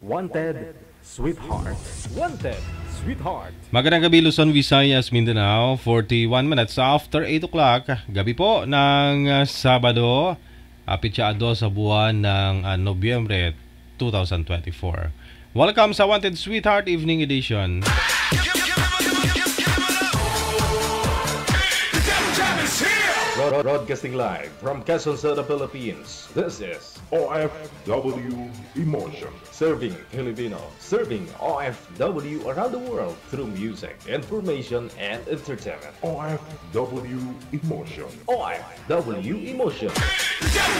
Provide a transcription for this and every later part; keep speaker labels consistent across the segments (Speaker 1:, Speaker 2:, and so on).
Speaker 1: Wanted, Sweetheart. Wanted, Sweetheart.
Speaker 2: Magandang gabi Luzon, Visayas, Mindanao. 41 minutes after 8 o'clock. Gabi po ng Sabado. Apitsyado sa buwan ng Nobyembre 2024. Welcome sa Wanted Sweetheart Evening Edition.
Speaker 1: Broadcasting live from Quezon City, Philippines. This is
Speaker 3: OFW Emotion.
Speaker 1: Serving Filipino, serving OFW around the world through music, information, and entertainment.
Speaker 3: OFW Emotion.
Speaker 1: OFW Emotion.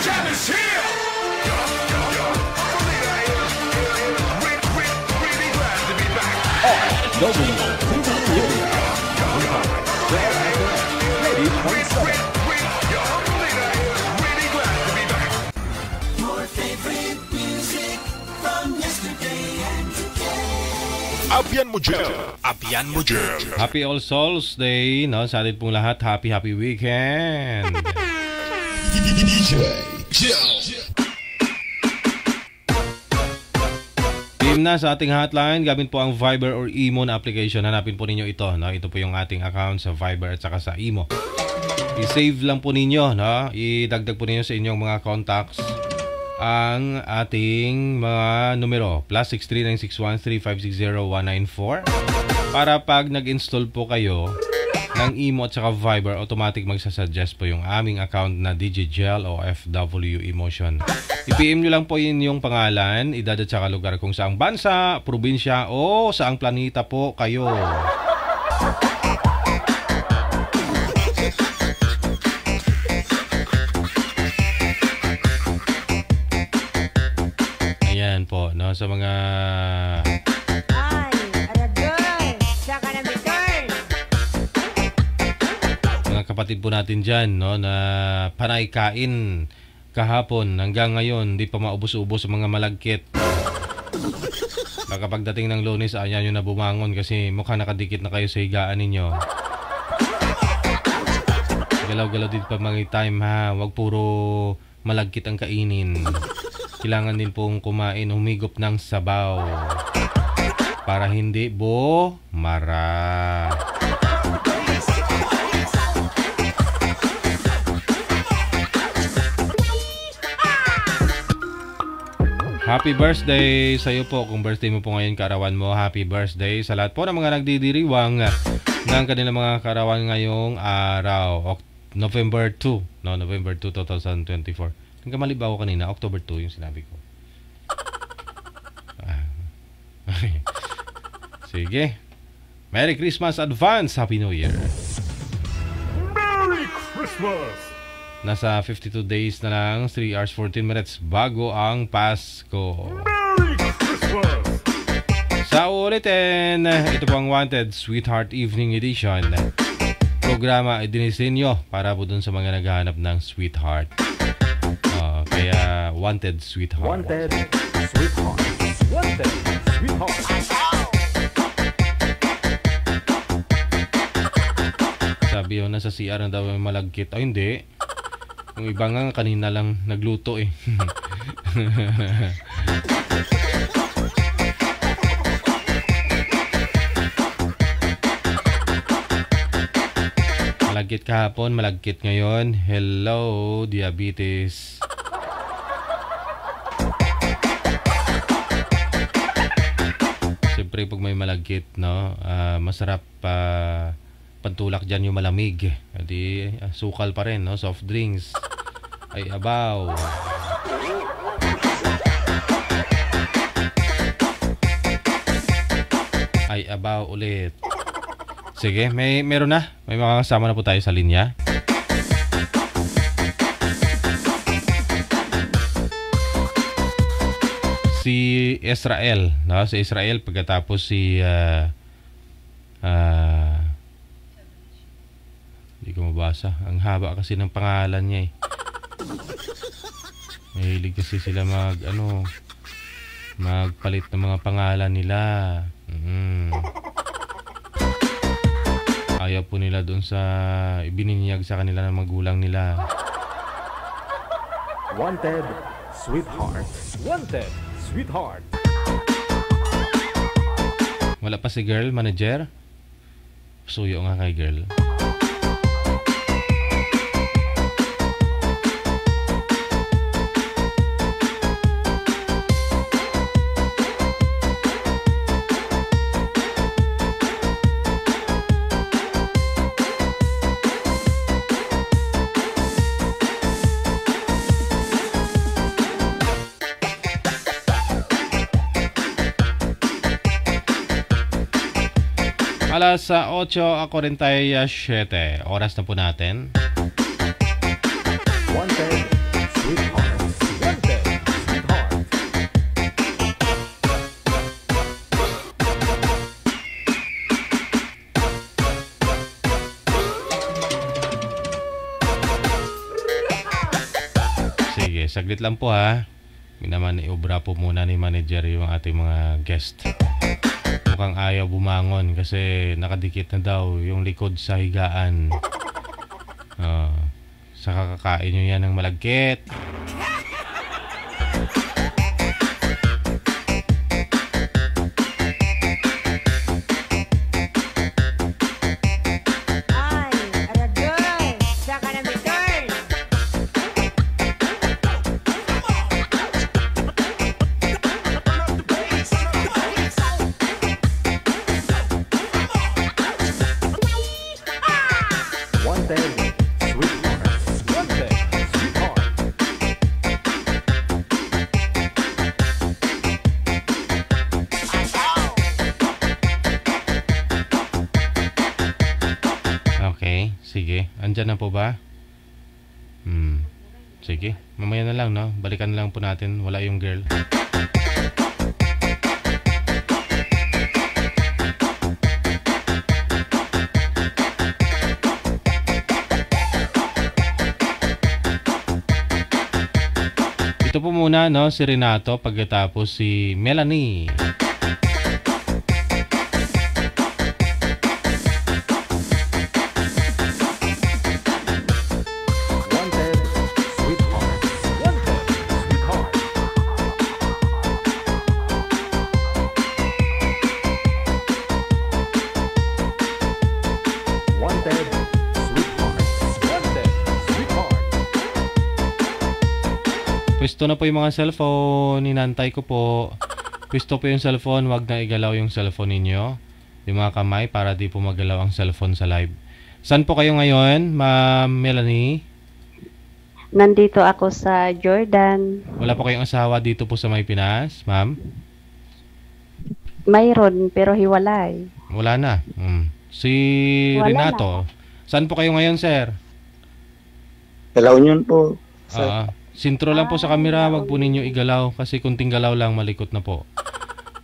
Speaker 3: Jam is here!
Speaker 1: OFW Ready for summer.
Speaker 3: Abyan mo dyan! Abyan mo dyan!
Speaker 2: Happy All Souls Day, no? Sa atin pong lahat, happy weekend. Team na sa ating hotline, gamit po ang Viber or Imo na application. Hanapin po ninyo ito, no? Ito po yung ating account sa Viber at saka sa Imo. I-save lang po ninyo, no? Idagdag po ninyo sa inyong mga contacts ang ating mga numero +639613560 para pag nag-install po kayo ng Imo at saka Viber, automatic magsasuggest po yung aming account na DJGel o OFW Emotion. I-PM nyo lang po yun yung pangalan, edad at saka lugar kung saang bansa, probinsya o saang planeta po kayo. Ayan po, no, sa mga kapatid po natin dyan, no, na panay kain kahapon hanggang ngayon, di pa maubos-ubos sa mga malagkit. Baka pagdating ng Lunes, ayaw nyo na bumangon kasi mukhang nakadikit na kayo sa higaan ninyo. Galaw-galaw din pa mga time, ha. Huwag puro malagkit ang kainin. Kailangan din pong kumain, humigop ng sabaw para hindi mara. Happy birthday sa iyo po. Kung birthday mo po ngayon, kaarawan mo, happy birthday sa lahat po ng mga nagdidiriwang ng kanilang mga kaarawan ngayong araw. November 2, no, November 2, 2024. Nagkamali ba ako kanina? October 2 yung sinabi ko. Sige. Merry Christmas advance. Happy New Year.
Speaker 3: Merry Christmas!
Speaker 2: Nasa 52 days na lang, 3 hours 14 minutes bago ang Pasko.
Speaker 3: Merry Christmas!
Speaker 2: Sa ulitin, ito po ang Wanted Sweetheart Evening Edition. Programa ay dinisenyo para po dun sa mga naghahanap ng sweetheart. Kaya Wanted Sweetheart.
Speaker 1: Wanted, Sweetheart. Wanted, Sweetheart.
Speaker 2: Sabi yun, nasa CR na daw may malagkit. Ay, hindi. Yung iba nga kanina lang nagluto eh. Malagkit kahapon, malagkit ngayon. Hello, diabetes. Siyempre pag may malagkit, no, masarap pantulak dyan yung malamig. Di sukal pa rin, no? Soft drinks. Ay abaw. Ay abaw ulit. Sige, meron na. May mga kasama na po tayo sa linya. Si Israel, no? Si Israel pagkatapos si hindi ko mabasa. Ang haba kasi ng pangalan niya eh. Mahilig kasi sila magpalit ng mga pangalan nila. Ayaw po nila doon sa ibininyag sa kanila ng magulang nila.
Speaker 1: Wanted, Sweetheart. Wanted, Sweetheart.
Speaker 2: Wala pa si girl, manager? Suyo nga kay girl. Alas 8:47. Oras na po natin.
Speaker 1: Wanted, sweetheart. Wanted, sweetheart.
Speaker 2: Sige, saglit lang po ha. Naman iobra po muna ni manager yung ating mga guest. Mukhang ayaw bumangon kasi nakadikit na daw yung likod sa higaan. Sa kakakain nyo yan ng malagkit.
Speaker 4: Ay, aragay! Saka na may turn!
Speaker 1: Wanted, sweetheart. Wanted, sweetheart.
Speaker 2: Okay, sige. Andyan na po ba? Sige. Mamaya na lang, no? Balikan na lang po natin. Wala yung girl. Ito po muna, no? Si Renato, pagkatapos si Melanie.
Speaker 1: Wanted, sweetheart. Wanted, sweetheart. Wanted, sweetheart. Wanted, sweetheart.
Speaker 2: Pwesto na po yung mga cellphone. Inantay ko po. Pwesto po yung cellphone. Wag na igalaw yung cellphone ninyo. Yung mga kamay para di po magalaw ang cellphone sa live. Saan po kayo ngayon, Ma'am Melanie?
Speaker 5: Nandito ako sa Jordan.
Speaker 2: Wala po kayong asawa dito po sa May Pinas, Ma'am?
Speaker 5: Mayroon pero hiwalay.
Speaker 2: Wala na. Si
Speaker 5: Wala
Speaker 2: Renato. Saan po kayo ngayon, sir?
Speaker 6: Sa La Union po.
Speaker 2: Sintro lang po sa camera. Wag po ninyo igalaw kasi kunting galaw lang malikot na po.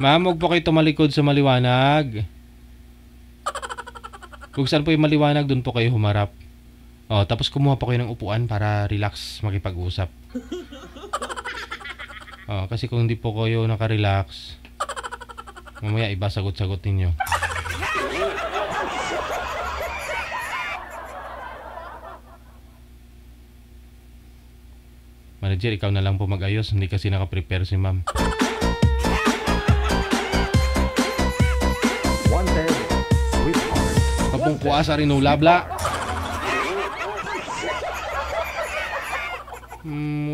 Speaker 2: Ma'am, wag po kayo tumalikod sa maliwanag. Kung saan po yung maliwanag, dun po kayo humarap. Tapos kumuha pa kayo ng upuan para relax makipag-usap. Kasi kung hindi po kayo nakarelax, mamaya iba sagot-sagot ninyo. Manager, ikaw na lang po mag-ayos. Hindi kasi nakaprepare si ma'am.
Speaker 1: Wanted, sweetheart.
Speaker 2: Kapungkuha sa rinulabla.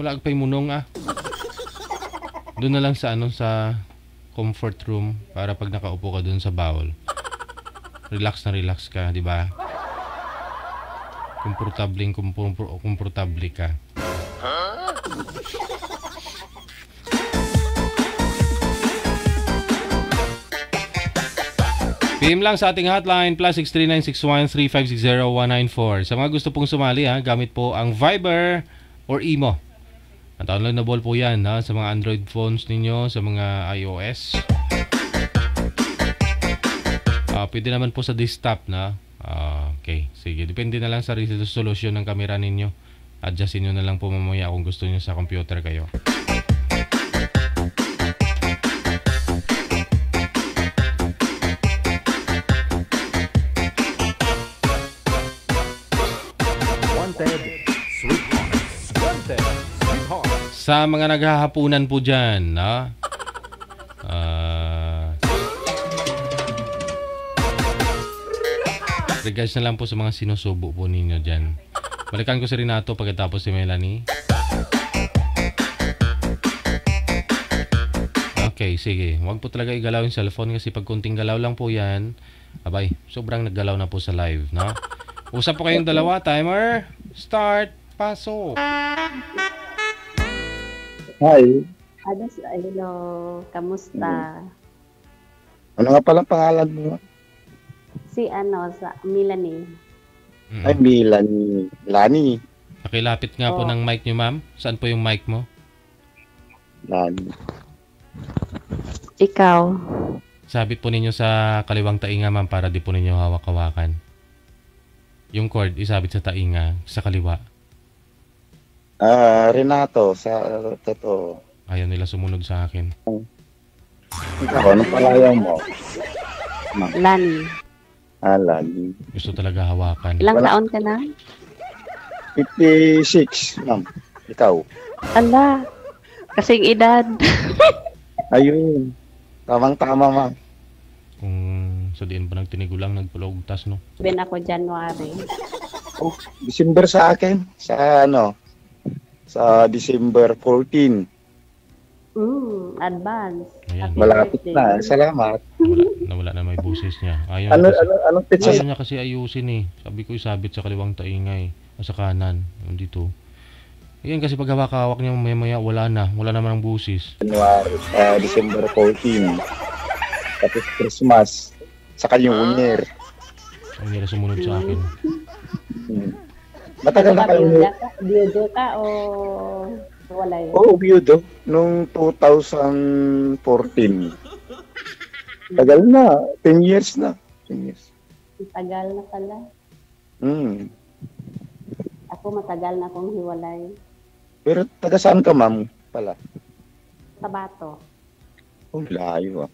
Speaker 2: Wala pa'y munong Doon na lang sa sa comfort room para pag nakaupo ka doon sa bowl. Relax na relax ka, di ba? Komportable ka. PM lang sa ating hotline +639613560-194. Sa mga gusto pong sumali gamit po ang Viber or Imo. Ang downloadable po yan sa mga Android phones ninyo, sa mga iOS. Pwede naman po sa desktop na. Okay, sige. Depende na lang sa resolution ng camera ninyo. Adjustin nyo na lang po mamaya kung gusto nyo sa computer kayo.
Speaker 1: Wanted, sweetheart. Wanted, sweetheart.
Speaker 2: Sa mga naghahapunan po dyan, Regards na lang po sa mga sinusubo po ninyo dyan. Balikan ko si Renato pagkatapos si Melanie. Okay, sige. Huwag po talaga igalaw yung cellphone kasi pag kunting galaw lang po yan, abay, sobrang naggalaw na po sa live, no? Usap po kayong dalawa. Timer, start, paso.
Speaker 6: Hi.
Speaker 5: Hello, kamusta?
Speaker 6: Ano nga palang pangalan mo?
Speaker 5: Si sa Melanie.
Speaker 6: Ay, Milani. Lani.
Speaker 2: Pakilapit nga po ng mic nyo, ma'am. Saan po yung mic mo?
Speaker 6: Lani.
Speaker 5: Ikaw.
Speaker 2: Sabit po ninyo sa kaliwang tainga, ma'am, para di po ninyo hawak-hawakan. Yung cord, isabit sa tainga, sa kaliwa.
Speaker 6: Renato, sa totoo.
Speaker 2: Ayaw nila sumunod sa akin.
Speaker 6: Ikaw, anong palayaw mo?
Speaker 5: Lani.
Speaker 6: Lani.
Speaker 2: Gusto talaga hawakan.
Speaker 5: Ilang taon ka na?
Speaker 6: 56, ma'am. Ikaw.
Speaker 5: Ala, kasing edad.
Speaker 6: Ayun. Tamang-tama, ma'am.
Speaker 2: Kung sa diin pa nagtinigulang, nagpulogtas, no?
Speaker 5: Ben ako January.
Speaker 6: December sa akin. Sa December 14.
Speaker 5: Advance.
Speaker 2: Ayan.
Speaker 5: Happy
Speaker 6: Malapit
Speaker 5: birthday.
Speaker 6: na. Salamat.
Speaker 2: Nawala na may busis niya.
Speaker 6: Anong pizza?
Speaker 2: Ayaw niya kasi ayusin eh. Sabi ko isabit sa kaliwang tainga eh. O sa kanan. Dito. Ayan kasi pag hawak-hawak niya maya-maya wala na. Wala naman ang busis.
Speaker 6: January, December 14. Tapos Christmas. Saka yung New Year.
Speaker 2: Ayaw nila sumunod sa akin.
Speaker 6: Matagal na kayo.
Speaker 5: Biyudo ka o wala yun?
Speaker 6: Oo, biyudo. Nung 2014. Tagal na. 10 years na. 10 years.
Speaker 5: Tagal na pala. Ako matagal na akong hiwalay.
Speaker 6: Pero taga saan ka, ma'am? Pala.
Speaker 5: Tabato.
Speaker 6: Oh, layo ah.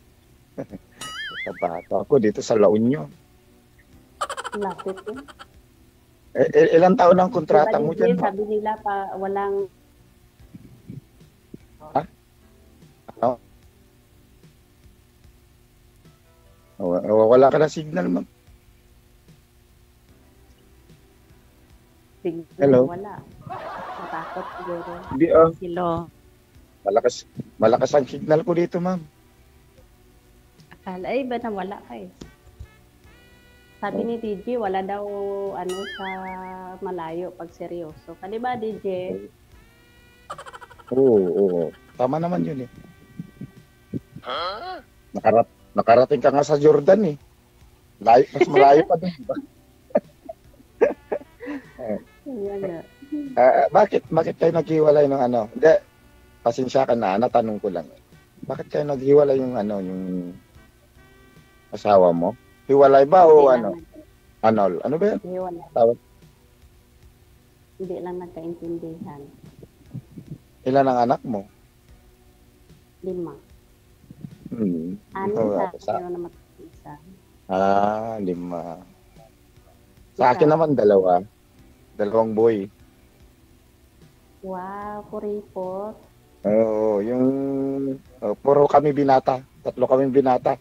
Speaker 6: Tabato. Ako dito sa La Union.
Speaker 5: Lapit eh.
Speaker 6: Ilang taon ang kontrata mo dyan?
Speaker 5: Sabi nila pa walang
Speaker 6: Ano? Wala ka na signal, ma'am.
Speaker 5: signal.
Speaker 6: Hello?
Speaker 5: Wala. Natakot siguro.
Speaker 6: Hindi
Speaker 5: Hello.
Speaker 6: Malakas ang signal ko dito, ma'am.
Speaker 5: Akala, ba na wala ka eh. Sabi ni DJ, wala daw sa malayo pag seryoso. Kani ba, DJ?
Speaker 6: Oo. Tama naman yun eh. Nakarating ka nga sa Jordan eh. Mas malayo pa doon.
Speaker 5: Yan na.
Speaker 6: Bakit kayo naghiwalay ng ano? Hindi, pasensya ka na, natanong ko lang. Bakit kayo naghiwalay yung asawa mo? Hiwalay ba o ano? Ano ba yan?
Speaker 5: Hiwalay.
Speaker 6: Tawag.
Speaker 5: Hindi lang nagkaintindihan.
Speaker 6: Ilan ang anak mo?
Speaker 5: 5.
Speaker 6: Ano
Speaker 5: sa akin naman isa.
Speaker 6: 5. Sa akin naman 2. 2 boy.
Speaker 5: Wow, kuripot.
Speaker 6: Oo, puro kami binata. 3 kami binata.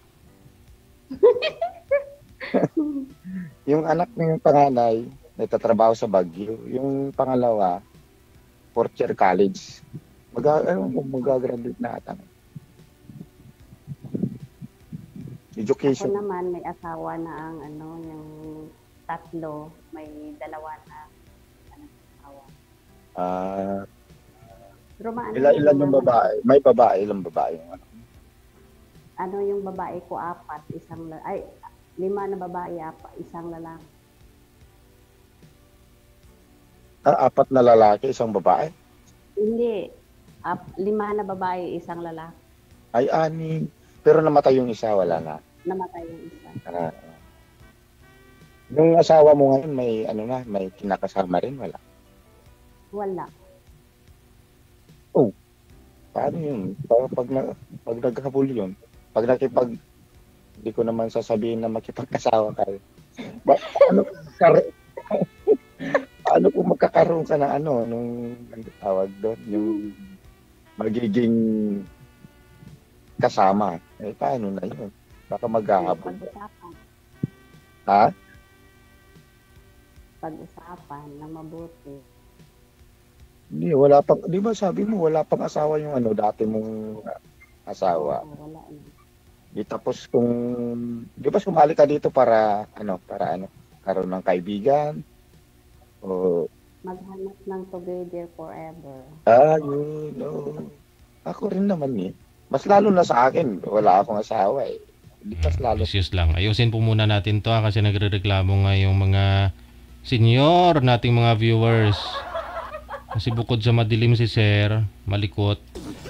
Speaker 6: Yung anak ng panganay, nagtatrabaho sa Baguio. Yung pangalawa, 4th year college. Mag-graduate na ata. Education.
Speaker 5: Ako naman, may asawa na ang yung 3, may 2 na asawa. Pero
Speaker 6: Ilan yung babae? May babae, ilang babae yung
Speaker 5: yung babae ko 4, 5 na babae, 1 lalaki.
Speaker 6: 4 na lalaki, 1 babae?
Speaker 5: Hindi. 5 na babae, 1 lalaki.
Speaker 6: Ay, 6. Pero namatay yung isa, wala na.
Speaker 5: Namatay yung isa.
Speaker 6: Yung asawa mo ngayon, may kinakasama rin, wala?
Speaker 5: Wala.
Speaker 6: Oh, paano yun? Pag naghabol yun, hindi ko naman sasabihin na makipagkasawa ka. Paano kung magkakaroon ka ng nung tawag doon, yung magiging kasama? Paano na yun? Baka maghahabol.
Speaker 5: Pag-usapan.
Speaker 6: Ha?
Speaker 5: pag-usapan ng mabuti.
Speaker 6: Hindi, wala pang, di ba sabi mo, wala pang asawa yung ano, dati mong asawa.
Speaker 5: Oo, wala na.
Speaker 6: Di tapos kung, di ba sumali ka dito para ano, karoon ng kaibigan? O,
Speaker 5: Maghanap ng together forever.
Speaker 6: yun, oo. Ako rin naman eh. Mas lalo na sa akin, wala akong asawa eh. Di mas lalo.
Speaker 2: Excuse lang. Ayusin po muna natin to kasi nagrereklamo nga yung mga senior nating mga viewers. Kasi bukod sa madilim si Sir, malikot,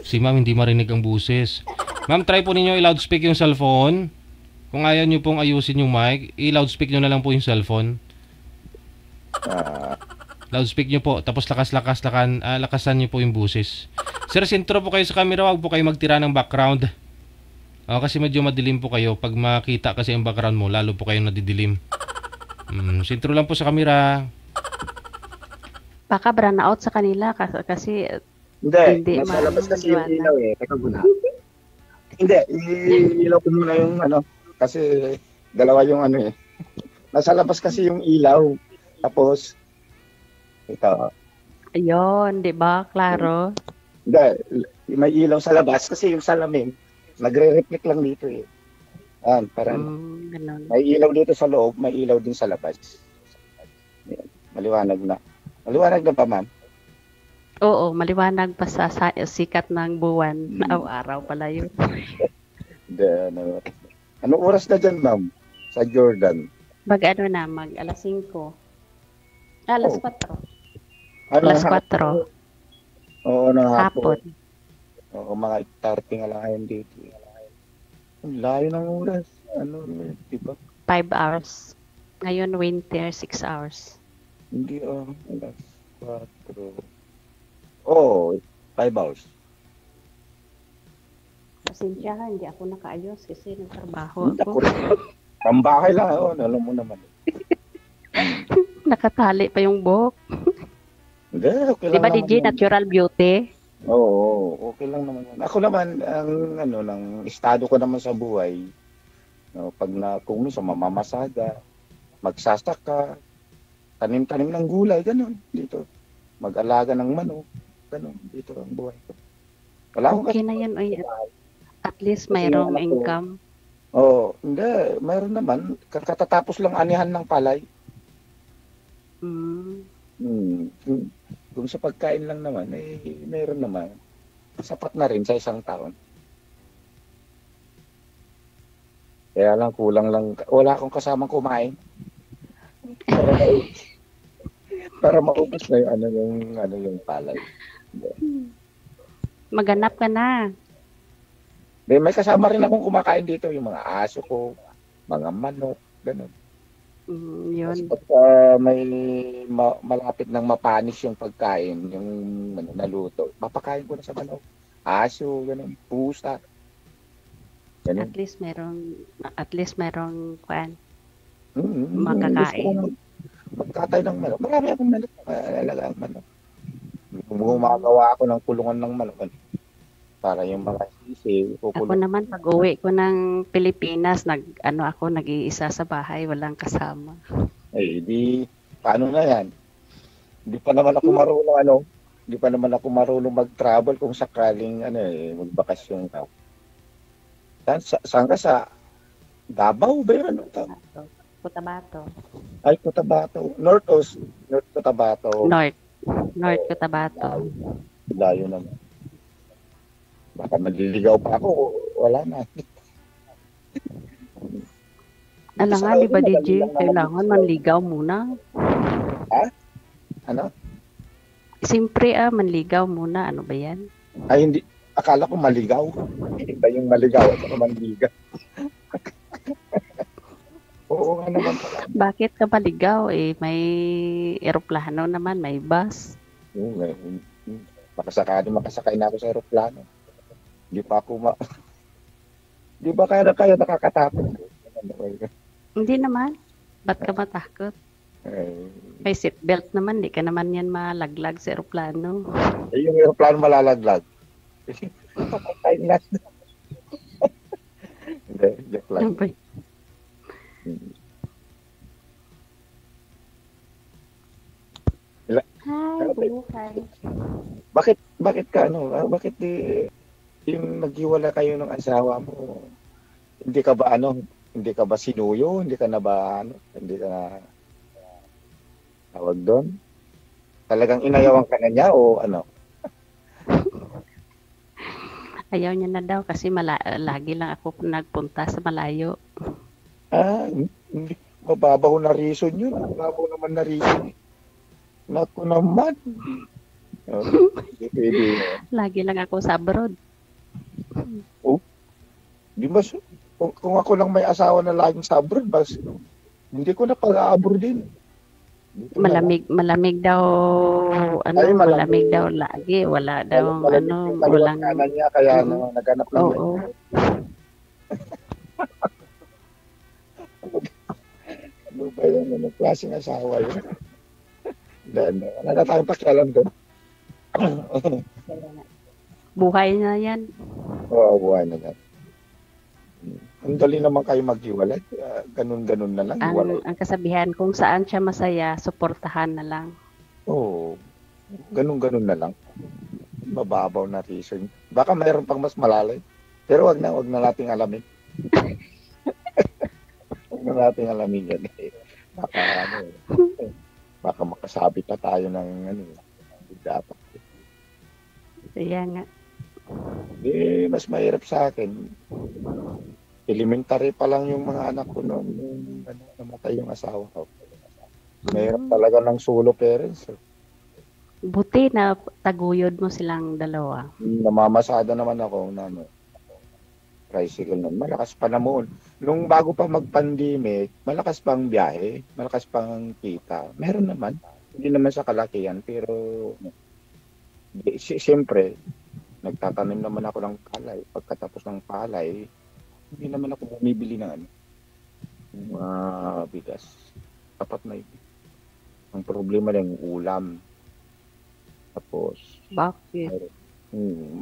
Speaker 2: si Ma'am hindi marinig ang buses. Ma'am, try po ninyo i-loudspeak yung cellphone. Kung ayaw nyo pong ayusin yung mic, i-loudspeak nyo na lang po yung cellphone. Loudspeak nyo po, tapos lakasan nyo po yung buses. Sir, sintro po kayo sa camera, wag po kayo magtira ng background. Kasi medyo madilim po kayo. Pag makita kasi yung background mo, lalo po kayong nadidilim. Sintro lang po sa camera.
Speaker 5: Baka brown out sa kanila kasi
Speaker 6: Hindi, nasa labas kasi yung ilaw eh. Teka muna. Hindi, ilaw ko muna yung ano, kasi dalawa yung ano eh. Nasa labas kasi yung ilaw. Tapos, ito.
Speaker 5: ayun, di ba, Claro?
Speaker 6: Hindi, may ilaw sa labas kasi yung salamin, nagre-reflect lang dito eh. Parang
Speaker 5: Ganun.
Speaker 6: may ilaw dito sa loob, may ilaw din sa labas. Yan, maliwanag na. Maliwanag na ba, ma'am?
Speaker 5: Oo, maliwanag pa sa sikat ng buwan. Araw-araw pala yun.
Speaker 6: Ano oras na dyan, ma'am? Sa Jordan?
Speaker 5: Mag alas 5. Alas 4.
Speaker 6: Ano,
Speaker 5: Alas 4.
Speaker 6: Oo,
Speaker 5: Hapon.
Speaker 6: Oo, mga 30 nga lang ngayon dito. Ang layo ng oras. Ano, di ba?
Speaker 5: 5 hours. Ngayon, winter, 6 hours.
Speaker 6: Hindi, alas 4. Oo, 5 hours.
Speaker 5: Pasensya ka, hindi ako nakaayos kasi nagtrabaho
Speaker 6: Ako
Speaker 5: ako.
Speaker 6: rin. Pambahay lang, alam mo naman.
Speaker 5: Nakatali pa yung buhok.
Speaker 6: Hindi, okay
Speaker 5: Di
Speaker 6: lang
Speaker 5: ba,
Speaker 6: naman
Speaker 5: DJ,
Speaker 6: yun.
Speaker 5: natural beauty?
Speaker 6: Oo, okay lang naman yun. Ako naman, ng estado ko naman sa buhay, no, kung minsan mamamasada, magsasaka, tanim-tanim ng gulay, ganun, dito. Mag-alaga ng manok, ganun, dito ang buhay ko. Wala akong
Speaker 5: Okay na yan. Oy. At least
Speaker 6: Kasi
Speaker 5: mayroong
Speaker 6: yung anak ko-
Speaker 5: income.
Speaker 6: hindi, mayroon naman. Katatapos lang anihan ng palay. Kung sa pagkain lang naman, mayroon naman. Sapat na rin sa isang taon. Kaya lang, kulang lang. Wala akong kasamang kumain. Para maubos na yung palay.
Speaker 5: Maganap ka na.
Speaker 6: May kasama rin akong kumakain dito, yung mga aso ko, mga manok, gano'n.
Speaker 5: Yun.
Speaker 6: Kasi pagka may malapit ng mapanis yung pagkain, yung naluto, mapakain ko na sa manok. Aso, gano'n, pusa. Ganun.
Speaker 5: At least merong kwan.
Speaker 6: Gusto
Speaker 5: makakain.
Speaker 6: ko magkatay ng manok. Marami akong manok. Alaga ang manok. Gumagawa ako ng kulungan ng manok. Para yung mga sisi,
Speaker 5: Ako naman, pag uwi ko ng Pilipinas, nag-iisa sa bahay, walang kasama.
Speaker 6: Paano na yan? Hindi pa naman ako marunong mag-travel kung sakaling magbakasyon ka. Saan ka sa Davao ba yun?
Speaker 5: Cotabato.
Speaker 6: Ay, Cotabato. North Cotabato.
Speaker 5: North Cotabato.
Speaker 6: Layo naman. Baka maliligaw pa ako. Wala na.
Speaker 5: Alangan, di ba, DJ? Kailangan manligaw muna.
Speaker 6: Ha? Ano?
Speaker 5: Siyempre, manligaw muna. Ano ba yan?
Speaker 6: Ay, hindi. Akala ko maligaw. Iba yung maligaw at saka manligaw. Oo nga naman pala.
Speaker 5: Bakit ka maligaw? May eroplano naman, may bus.
Speaker 6: Makasakay na ako sa aeroplano. Di pa ako Di ba kaya nakakatakot?
Speaker 5: Hindi naman. Ba't ka matakot? May seatbelt naman. Di ka naman yan malaglag sa eroplano.
Speaker 6: Yung aeroplano malalaglag. Papatay na. Hindi, joke lang.
Speaker 5: Ano ba? minsan.
Speaker 6: Bakit ka bakit yung naghiwala kayo ng asawa mo, hindi ka ba sinuyo, hindi ka na ba hindi ka na tawag doon? Talagang inayawan ka na niya o ano?
Speaker 5: Ayaw niya na daw kasi lagi lang ako nagpunta sa malayo.
Speaker 6: Hindi. Mababaw na reason yun. Mababaw naman na reason. Naku naman. Hindi pwede.
Speaker 5: Lagi lang ako sa abroad.
Speaker 6: Di ba, kung ako lang may asawa na laging sa abroad, hindi ko na pag-aabroad din. Dito na lang.
Speaker 5: Malamig daw,
Speaker 6: Ay,
Speaker 5: malamig daw lagi. Wala daw,
Speaker 6: Malamig yung kaliwat
Speaker 5: walang,
Speaker 6: kanan niya, kaya naghanap ng
Speaker 5: oo.
Speaker 6: Ano ba yun? Anong klaseng asawa yun? Wala na tayong pakialam doon.
Speaker 5: Buhay na yan.
Speaker 6: Oo, buhay na yan. Ang dali naman kayo maghiwalay. Ganun-ganun na lang.
Speaker 5: Ang kasabihan, kung saan siya masaya, suportahan na lang.
Speaker 6: Oo. Ganun-ganun na lang. Mababaw na reason. Baka mayroon pang mas malalay. Pero wag na nating alamin. Wag na nating alamin yan. Baka makasabi pa tayo ng hindi dapat.
Speaker 5: Kaya nga.
Speaker 6: Mas mahirap sa akin. Elementary pa lang yung mga anak ko noon namatay yung asawa ko. Mahirap talaga ng solo parents.
Speaker 5: Buti na taguyod mo silang dalawa.
Speaker 6: Namamasada naman ako na tricycle noon. Malakas pa naman. Nung bago pa mag-pandemic, malakas pang biyahe, malakas pang kita. Meron naman. Hindi naman sa kalakihan, pero siyempre, nagtatanim naman ako ng palay. Pagkatapos ng palay, hindi naman ako bumibili ng bigas. Dapat na yun. Ang problema lang yung ulam. Tapos,
Speaker 5: Bakit?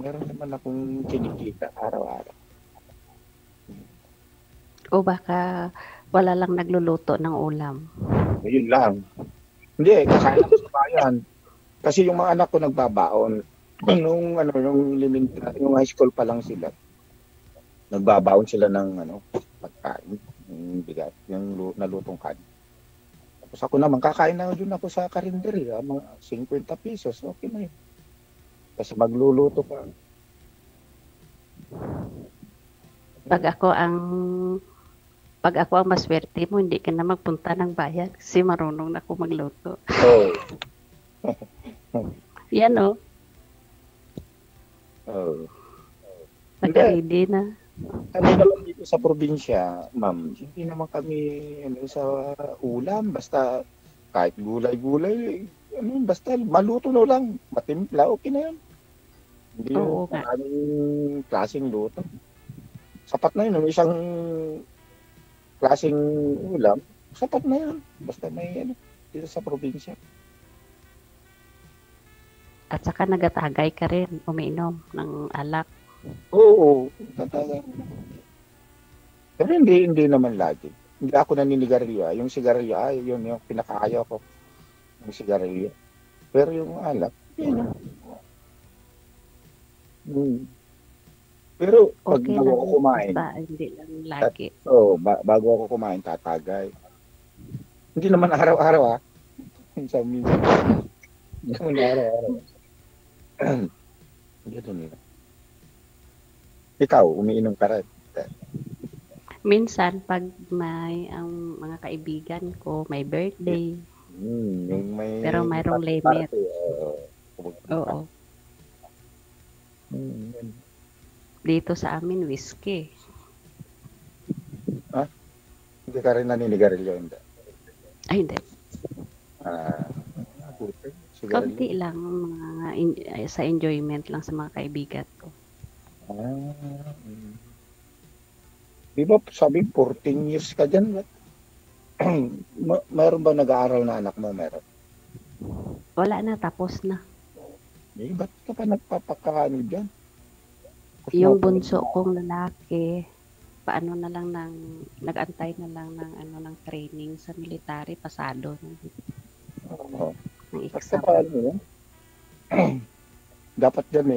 Speaker 6: meron naman akong kinikita araw-araw.
Speaker 5: O baka wala lang nagluluto ng ulam.
Speaker 6: Yun lang. Hindi, kakain ako sa bayan. Kasi yung mga anak ko nagbabaon. Yung high school pa lang sila. Nagbabaon sila ng pagkain, yung bigat, yung nalutong kanin. Tapos ako naman, kakain na doon ako sa karinderya, mga 50 pesos, okay na yun. Kasi magluluto pa.
Speaker 5: Pag ako ang maswerte mo, hindi ka na magpunta ng bayan kasi marunong na ako magluto.
Speaker 6: Oh.
Speaker 5: Yan o.
Speaker 6: Oh.
Speaker 5: Naka-ready na.
Speaker 6: Naman dito sa probinsya, ma'am, hindi naman kami sa ulam, basta kahit gulay-gulay, basta maluto na lang, matimpla, okay na yun. Hindi yung maraming klaseng luto. Sapat na yun, isang klaseng ulam, sapat na yun. Basta may dito sa probinsya.
Speaker 5: At saka nagatagay ka rin, umiinom ng alak.
Speaker 6: Oo, tatagal. Pero hindi naman lagi. Hindi ako naninigarilyo. Yung sigarilyo, yun yung pinakaayaw ko. Yung sigarilyo. Pero yung alak, yun. Pero pag
Speaker 5: Okay
Speaker 6: bago
Speaker 5: lang,
Speaker 6: ako kumain,
Speaker 5: basta hindi lang lagi.
Speaker 6: bago ako kumain, tatagay. Hindi naman araw-araw minsan. Hindi naman araw-araw. Ganun nila. Ikaw, umiinom ka rin.
Speaker 5: Minsan, pag may ang mga kaibigan ko, may birthday,
Speaker 6: Yung may
Speaker 5: pero mayroong limit. Oo. Dito sa amin, whiskey.
Speaker 6: Hindi ka rin naninigarilyo, hindi.
Speaker 5: Ay, hindi.
Speaker 6: Sigarilyo.
Speaker 5: Konti lang, sa enjoyment lang sa mga kaibigan ko.
Speaker 6: Di ba sabi 14 years ka dyan? Mayroon ba nag-aaral na anak mo? Meron?
Speaker 5: Wala na, tapos na.
Speaker 6: Ba't ka pa nagpapakaano dyan?
Speaker 5: Yung bunso kong lalaki, paano na lang nag-antay na lang ng training sa military, pasado ng
Speaker 6: Oo.
Speaker 5: exam.
Speaker 6: Basta paano yan? dapat dyan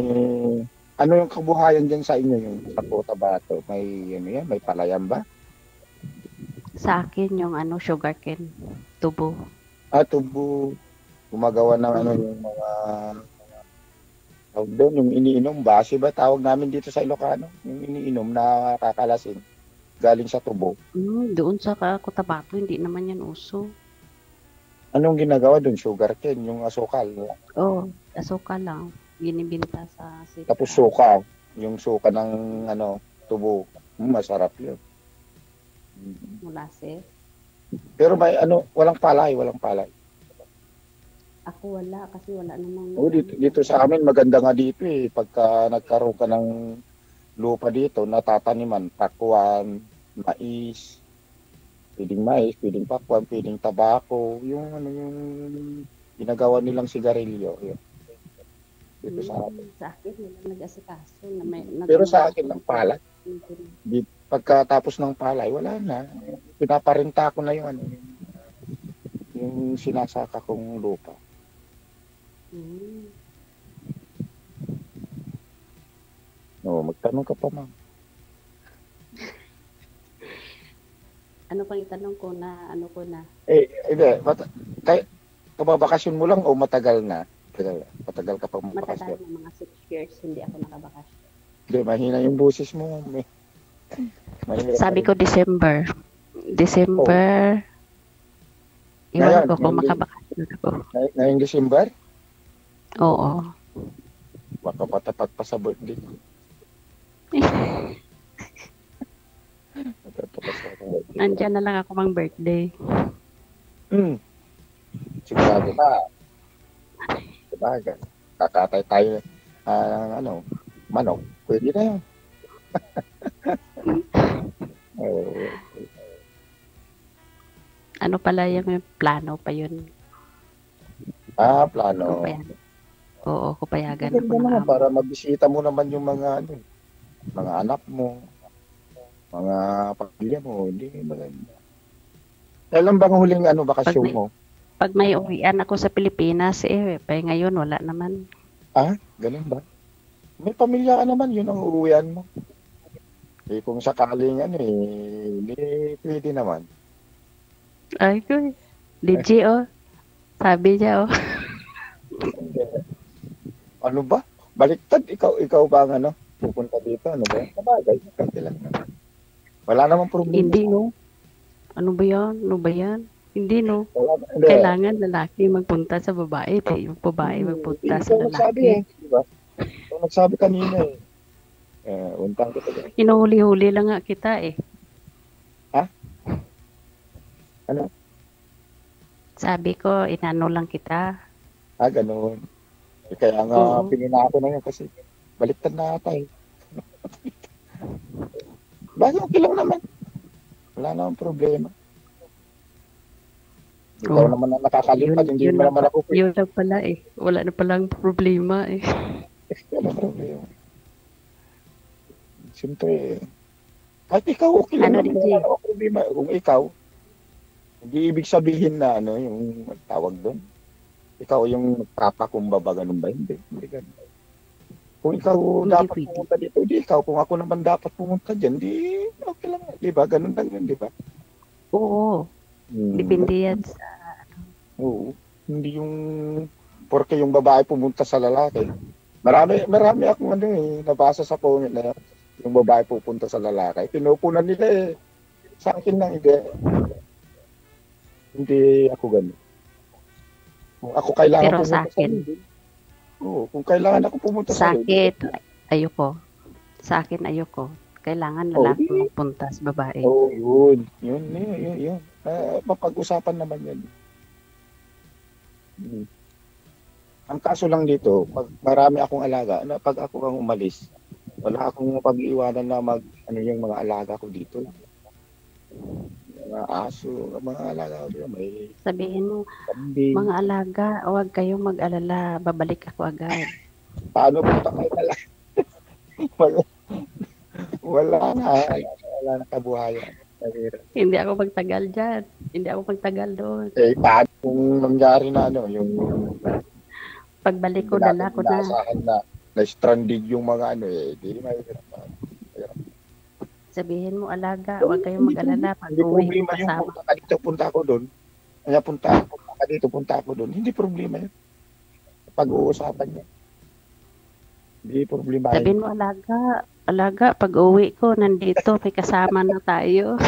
Speaker 6: ano yung kabuhayan dyan sa inyo yung sa Cotabato? May ano yan, may palayan ba?
Speaker 5: Sa akin yung sugarcane, tubo.
Speaker 6: Tubo, gumagawa ng ano yung mga tawag doon, yung iniinom, base ba tawag namin dito sa Ilocano? Yung iniinom na kakalasin galing sa tubo.
Speaker 5: Doon sa Cotabato, hindi naman yan uso.
Speaker 6: Anong ginagawa doon? Sugarcane, yung asukal.
Speaker 5: Asukal lang. Ginibinta sa city.
Speaker 6: Tapos suka, yung suka ng tubo. Masarap yun.
Speaker 5: Molasses.
Speaker 6: Pero may walang palay.
Speaker 5: Ako wala kasi wala namang
Speaker 6: Dito sa amin maganda nga dito pagka nagkaroon ka ng lupa dito, natataniman, pakwan, mais, pwedeng pakwan, pwedeng tabako, yung yung ginagawa nilang sigarilyo. Yun. Dito sa amin.
Speaker 5: Sa akin wala nag-asikaso
Speaker 6: Pero sa akin ng palay. Pagkatapos ng palay, wala na. Pinaparinta ko na yung yung sinasaka kong lupa. Magtanong ka pa, ma'am.
Speaker 5: Ano pang itanong ko na
Speaker 6: Hindi. Kababakasyon mo lang o matagal na? Matagal ka pang
Speaker 5: matagal
Speaker 6: bakasyon?
Speaker 5: na mga 6 years hindi ako nakabakasyon.
Speaker 6: Hindi, mahina yung boses mo.
Speaker 5: Sabi ko December. Iwan ko kung makabakasyon ako.
Speaker 6: Ngayong December?
Speaker 5: Oo.
Speaker 6: Baka patapat pa sa birthday ko.
Speaker 5: Nandiyan na lang ako mang birthday.
Speaker 6: Sigurado ka. Diba? Kakatay tayo manok. Pwede na yun.
Speaker 5: Ano pala yung plano pa yun?
Speaker 6: Plano.
Speaker 5: Oo, kupayagan ako
Speaker 6: Maganda
Speaker 5: na
Speaker 6: naman para mabisita mo naman yung mga mga anak mo, mga pamilya mo. Hindi maganda. Kailan bang huling bakasyon mo?
Speaker 5: Pag may uwian ako sa Pilipinas, ngayon wala naman.
Speaker 6: Ganun ba? May pamilya ka naman, yun ang uuwian mo. Kung sakaling hindi pwede naman.
Speaker 5: Ay, ko. Legit, Sabi niya,
Speaker 6: Ano ba? Baliktad, ikaw ba ang pupunta dito? Ano ba? Sabagay, kante lang naman. Wala namang problema.
Speaker 5: Hindi, no? Ano ba yan? Hindi, no?
Speaker 6: Hindi.
Speaker 5: Kailangan lalaki magpunta sa babae. Yung babae magpunta sa
Speaker 6: Ikaw nagsabi
Speaker 5: lalaki.
Speaker 6: diba? Ikaw nagsabi kanina untang kita dyan.
Speaker 5: Hinuhuli-huli lang nga kita
Speaker 6: Ano?
Speaker 5: Sabi ko, inano lang kita.
Speaker 6: Ganun. Kaya nga, pinina ko na yun kasi baliktad na ata Bakit okay lang naman? Wala namang problema. Ikaw naman ang nakakalipat, hindi mo naman ako.
Speaker 5: Yun lang pala Wala na palang problema
Speaker 6: Wala problema. Siyempre, kahit ikaw okay lang naman, wala namang problema. Kung ikaw, hindi ibig sabihin na yung tawag doon. Ikaw yung nagpapakumbaba, ganun ba? Hindi ganun. Kung ikaw dapat pumunta dito, hindi ikaw. Kung ako naman dapat pumunta dyan, di okay lang. Di ba? Ganun lang yun, di ba?
Speaker 5: Oo. Depende yan sa
Speaker 6: Oo. Hindi yung porque yung babae pumunta sa lalaki. Marami akong nabasa sa comment na yung babae pupunta sa lalaki. Pinupunan nila Sa akin lang, hindi ako ganun. Kung ako kailangan
Speaker 5: Pero
Speaker 6: pumunta
Speaker 5: sa akin,
Speaker 6: kung kailangan ako pumunta
Speaker 5: sa akin, ayoko. Kailangan lalaki magpunta sa babae.
Speaker 6: Yun. Mapag-usapan naman yan. Ang kaso lang dito, pag marami akong alaga, pag ako ang umalis, wala akong pag-iwanan na yung mga alaga ko dito. Mga aso, mga alaga ko dito, may
Speaker 5: Sabihin mo,
Speaker 6: kambing.
Speaker 5: mga alaga, huwag kayong mag-alala, babalik ako agad.
Speaker 6: Paano po tayo talaga? wala na kabuhayan.
Speaker 5: Hindi ako magtagal dyan. Hindi ako magtagal doon.
Speaker 6: Paano kung nangyari na yung
Speaker 5: Pagbalik ko,
Speaker 6: Hindi natin
Speaker 5: dala ko na.
Speaker 6: inaasahan na stranded yung mga ano eh. Di mahirap na.
Speaker 5: Sabihin mo, alaga, huwag kayong mag-alala. Pag
Speaker 6: Hindi
Speaker 5: uwi ko
Speaker 6: problema yung
Speaker 5: kasama.
Speaker 6: punta ka dito, punta ako doon. Kaya punta ka dito, punta ako doon. Hindi problema yun. Pag-uusapan niya. Hindi problema yun.
Speaker 5: Sabihin mo, alaga, pag uwi ko, nandito, may kasama na tayo.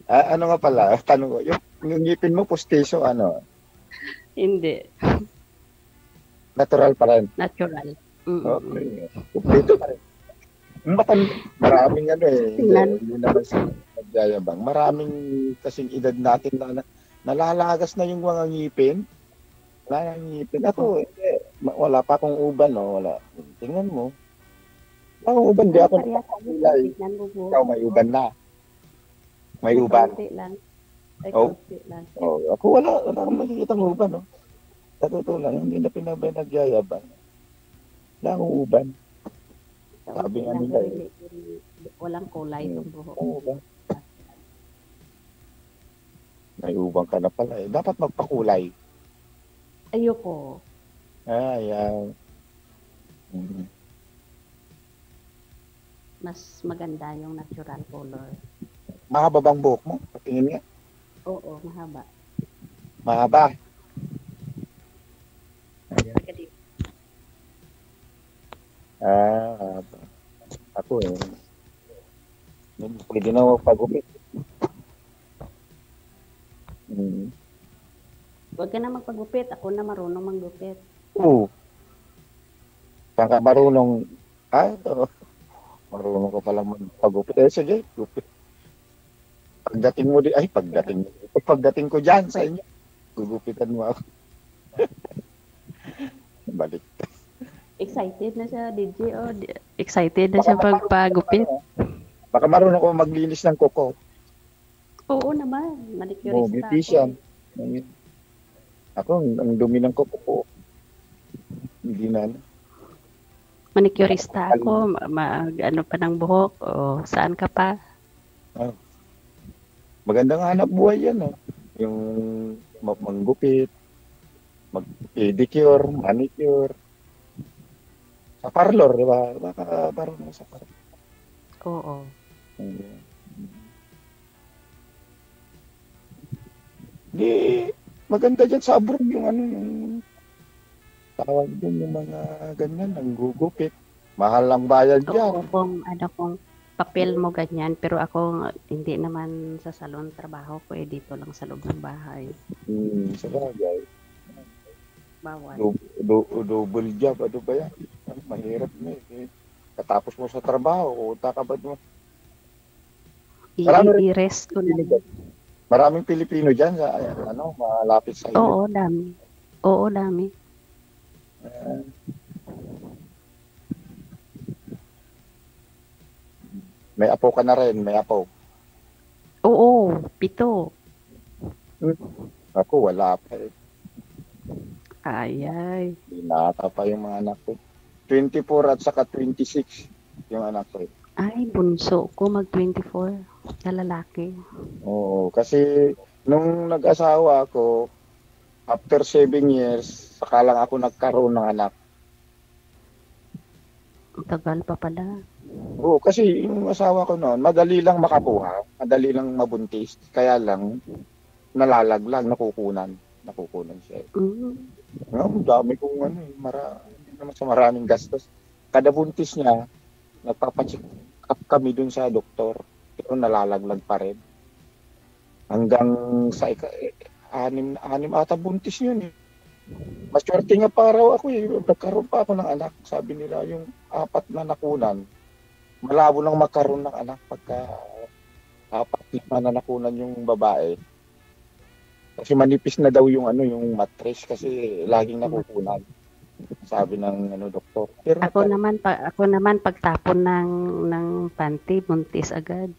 Speaker 6: Ano nga pala, tanong ko, yung ngipin mo, postiso, ano,
Speaker 5: Hindi.
Speaker 6: natural pa rin.
Speaker 5: Natural.
Speaker 6: Okay. Kompleto pa rin. Maraming ano eh,
Speaker 5: Tingnan.
Speaker 6: hindi naman sa nagyayabang. Maraming kasing edad natin na nalalagas na yung mga ngipin. Wala yung ngipin. Ako, hindi. Wala pa akong uban, no? Wala. Tingnan mo. Wala akong uban, di ako nakakulay.
Speaker 5: Tignan mo po.
Speaker 6: Ikaw may uban na. May uban.
Speaker 5: Konti lang. Ay,
Speaker 6: Oh.
Speaker 5: konti lang.
Speaker 6: Oh, ako wala akong makikita ng uban, no? Sa totoo lang, hindi na pinabay nagyayabang. Wala akong uban. Sabi nga nila eh.
Speaker 5: Walang kulay itong buhok.
Speaker 6: Oo ba? May ubang ka na pala eh. Dapat magpakulay.
Speaker 5: Ayoko.
Speaker 6: Ayaw.
Speaker 5: Mas maganda yung natural color.
Speaker 6: Mahaba bang buhok mo? Patingin nga.
Speaker 5: Oo, mahaba.
Speaker 6: Mahaba. Mahaba. Ako eh. Pwede na magpagupit.
Speaker 5: Huwag ka na magpagupit. Ako na marunong manggupit.
Speaker 6: Oo. Saan ka marunong? Ito. Marunong ka palang magpagupit. Sige, gupit. Pagdating mo pagdating ko dyan sa inyo, gugupitan mo ako. Balik.
Speaker 5: Excited na siya, DJ. Oh, excited na siya pagpagupit.
Speaker 6: Baka marunong ko maglinis ng kuko.
Speaker 5: Oo naman. Manicurista
Speaker 6: Beautician.
Speaker 5: ako.
Speaker 6: Ako, ang dumi ng kuko ko. Hindi na.
Speaker 5: Manicurista ako. Ano pa ng buhok. O, saan ka pa?
Speaker 6: Magandang hanap buhay yan. Yung manggupit, mag-pedicure, manicure. Sa parlor, di ba? Baka marunong sa parlor.
Speaker 5: Oo.
Speaker 6: Di, maganda dyan sa abroad yung yung tawag dun yung mga ganyan, nanggugupit. Mahal ang bayad
Speaker 5: Oo,
Speaker 6: dyan.
Speaker 5: kung papel mo ganyan, pero ako hindi naman sa salon trabaho ko, dito lang sa loob ng bahay.
Speaker 6: Sa bagay.
Speaker 5: Bawal.
Speaker 6: Double job, ano ba yan? Mahirap na eh. Katapos mo sa trabaho, uta ka ba doon?
Speaker 5: I-rest ko na.
Speaker 6: Maraming Pilipino dyan sa, malapit sa iyo.
Speaker 5: Oo, dami. Oo, dami.
Speaker 6: May apo ka na rin, may apo.
Speaker 5: Oo, 7.
Speaker 6: Ako, wala pa eh.
Speaker 5: Ay.
Speaker 6: Binata pa yung mga anak ko. 24 at saka 26 yung anak ko eh.
Speaker 5: Ay, bunso ko mag-24 na lalaki.
Speaker 6: Oo, kasi nung nag-asawa ako, after 7 years, saka lang ako nagkaroon ng anak.
Speaker 5: Tagal pa pala.
Speaker 6: Oo, kasi yung asawa ko noon, madali lang makakuha, madali lang mabuntis, kaya lang nalalaglag, nakukunan siya. Ang dami kong hindi naman sa maraming gastos. Kada buntis niya, nagpapacheck up kami dun sa doktor, pero nalalaglag pa rin. Hanggang sa anim ata buntis yun eh. Maswerte nga pa raw ako eh. Nagkaroon pa ako ng anak. Sabi nila yung 4 na nakunan, malabo nang magkaroon ng anak pagka 4 na nakunan yung babae. Kasi manipis na daw yung yung mattress kasi laging nakukunan. Sabi ng doktor. Pero
Speaker 5: Ako naman pagtapon ng panty, buntis agad.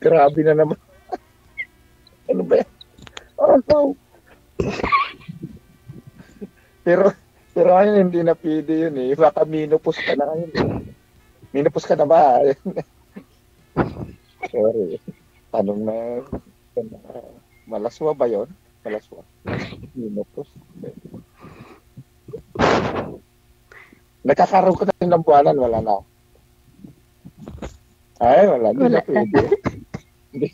Speaker 6: Grabe na naman. Ano ba yan? Oh. pero ngayon hindi na pwede yun eh. Baka menopause ka na ngayon eh. Menopause ka na ba? Sorry. Tanong na malaswa ba yun? Kalaswa. Minopos. Nagkakaroon ko na rin ng buwanan, wala na. Ay, wala. Hindi
Speaker 5: Wala
Speaker 6: na pwede. Hindi.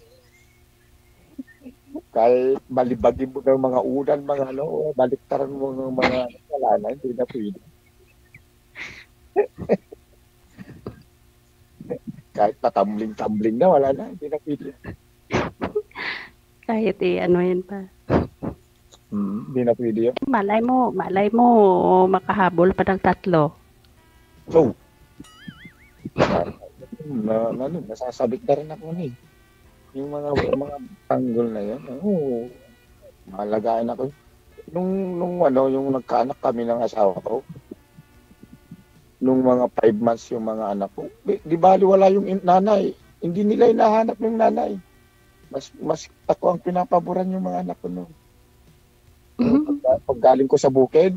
Speaker 6: Kahit balibagin mo ng mga unan, mga ano, baliktaran mo ng mga wala na, hindi na pwede. Kahit patambling-tambling na, wala na, hindi na pwede.
Speaker 5: Kahit ano yan pa.
Speaker 6: Hindi na pwede yun.
Speaker 5: Malay mo, makahabol pa ng 3.
Speaker 6: So, nasasabit na rin ako na eh. Yung mga tanggol na yan, malagain ako. Yung nagkaanak kami ng asawa ko, nung mga 5 months yung mga anak ko, di bali wala yung nanay. Hindi nila hinahanap yung nanay. Mas ako ang pinapaboran yung mga anak ko noon. Pag galing ko sa bukid,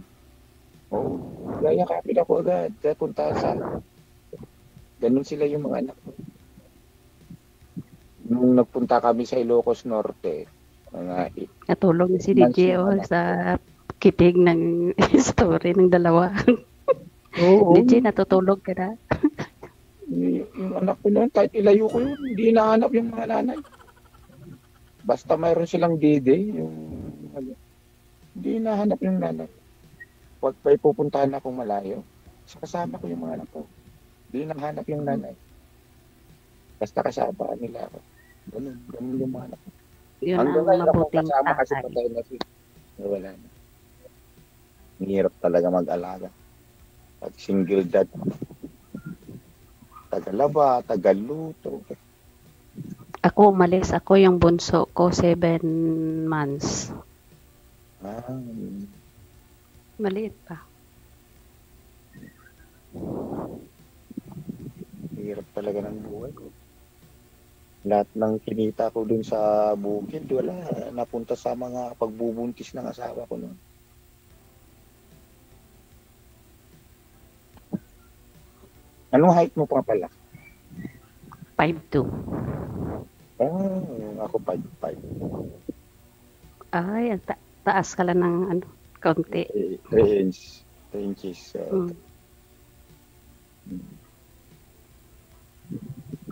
Speaker 6: yayakapin ako agad. Kaya punta sa... Ganun sila yung mga anak ko. Nung nagpunta kami sa Ilocos Norte,
Speaker 5: Natulog si DJ sa kitig ng story ng dalawa.
Speaker 6: Oo.
Speaker 5: DJ, natutulog ka na?
Speaker 6: Yung anak ko noon, kahit ilayo ko yun, hindi nahanap yung mga nanay. Basta mayroon silang dede, hindi nahanap yung nanay. Pag pa'y pupuntahan akong malayo, kasama ko yung mga anak ko. Hindi nahanap yung nanay. Basta kasama nila ako. Ganun yung mga anak ko.
Speaker 5: Yun
Speaker 6: Hanggang
Speaker 5: ang
Speaker 6: ngayon akong
Speaker 5: mabuting
Speaker 6: kasama kasi
Speaker 5: tatay.
Speaker 6: patay na siya. Wala na. Mahirap talaga mag-alaga. Pag single dad, tagalaba, tagaluto.
Speaker 5: Ako umalis, ako yung bunso ko, 7 months. Maliit pa.
Speaker 6: Hirap talaga ng buhay ko. Lahat ng kinita ko dun sa bukid, wala. Napunta sa mga pagbubuntis ng asawa ko noon. Anong height mo pa pala?
Speaker 5: 5'2".
Speaker 6: Ako 5'5".
Speaker 5: Ay, ang taas ka lang ng kaunti.
Speaker 6: 3 inches.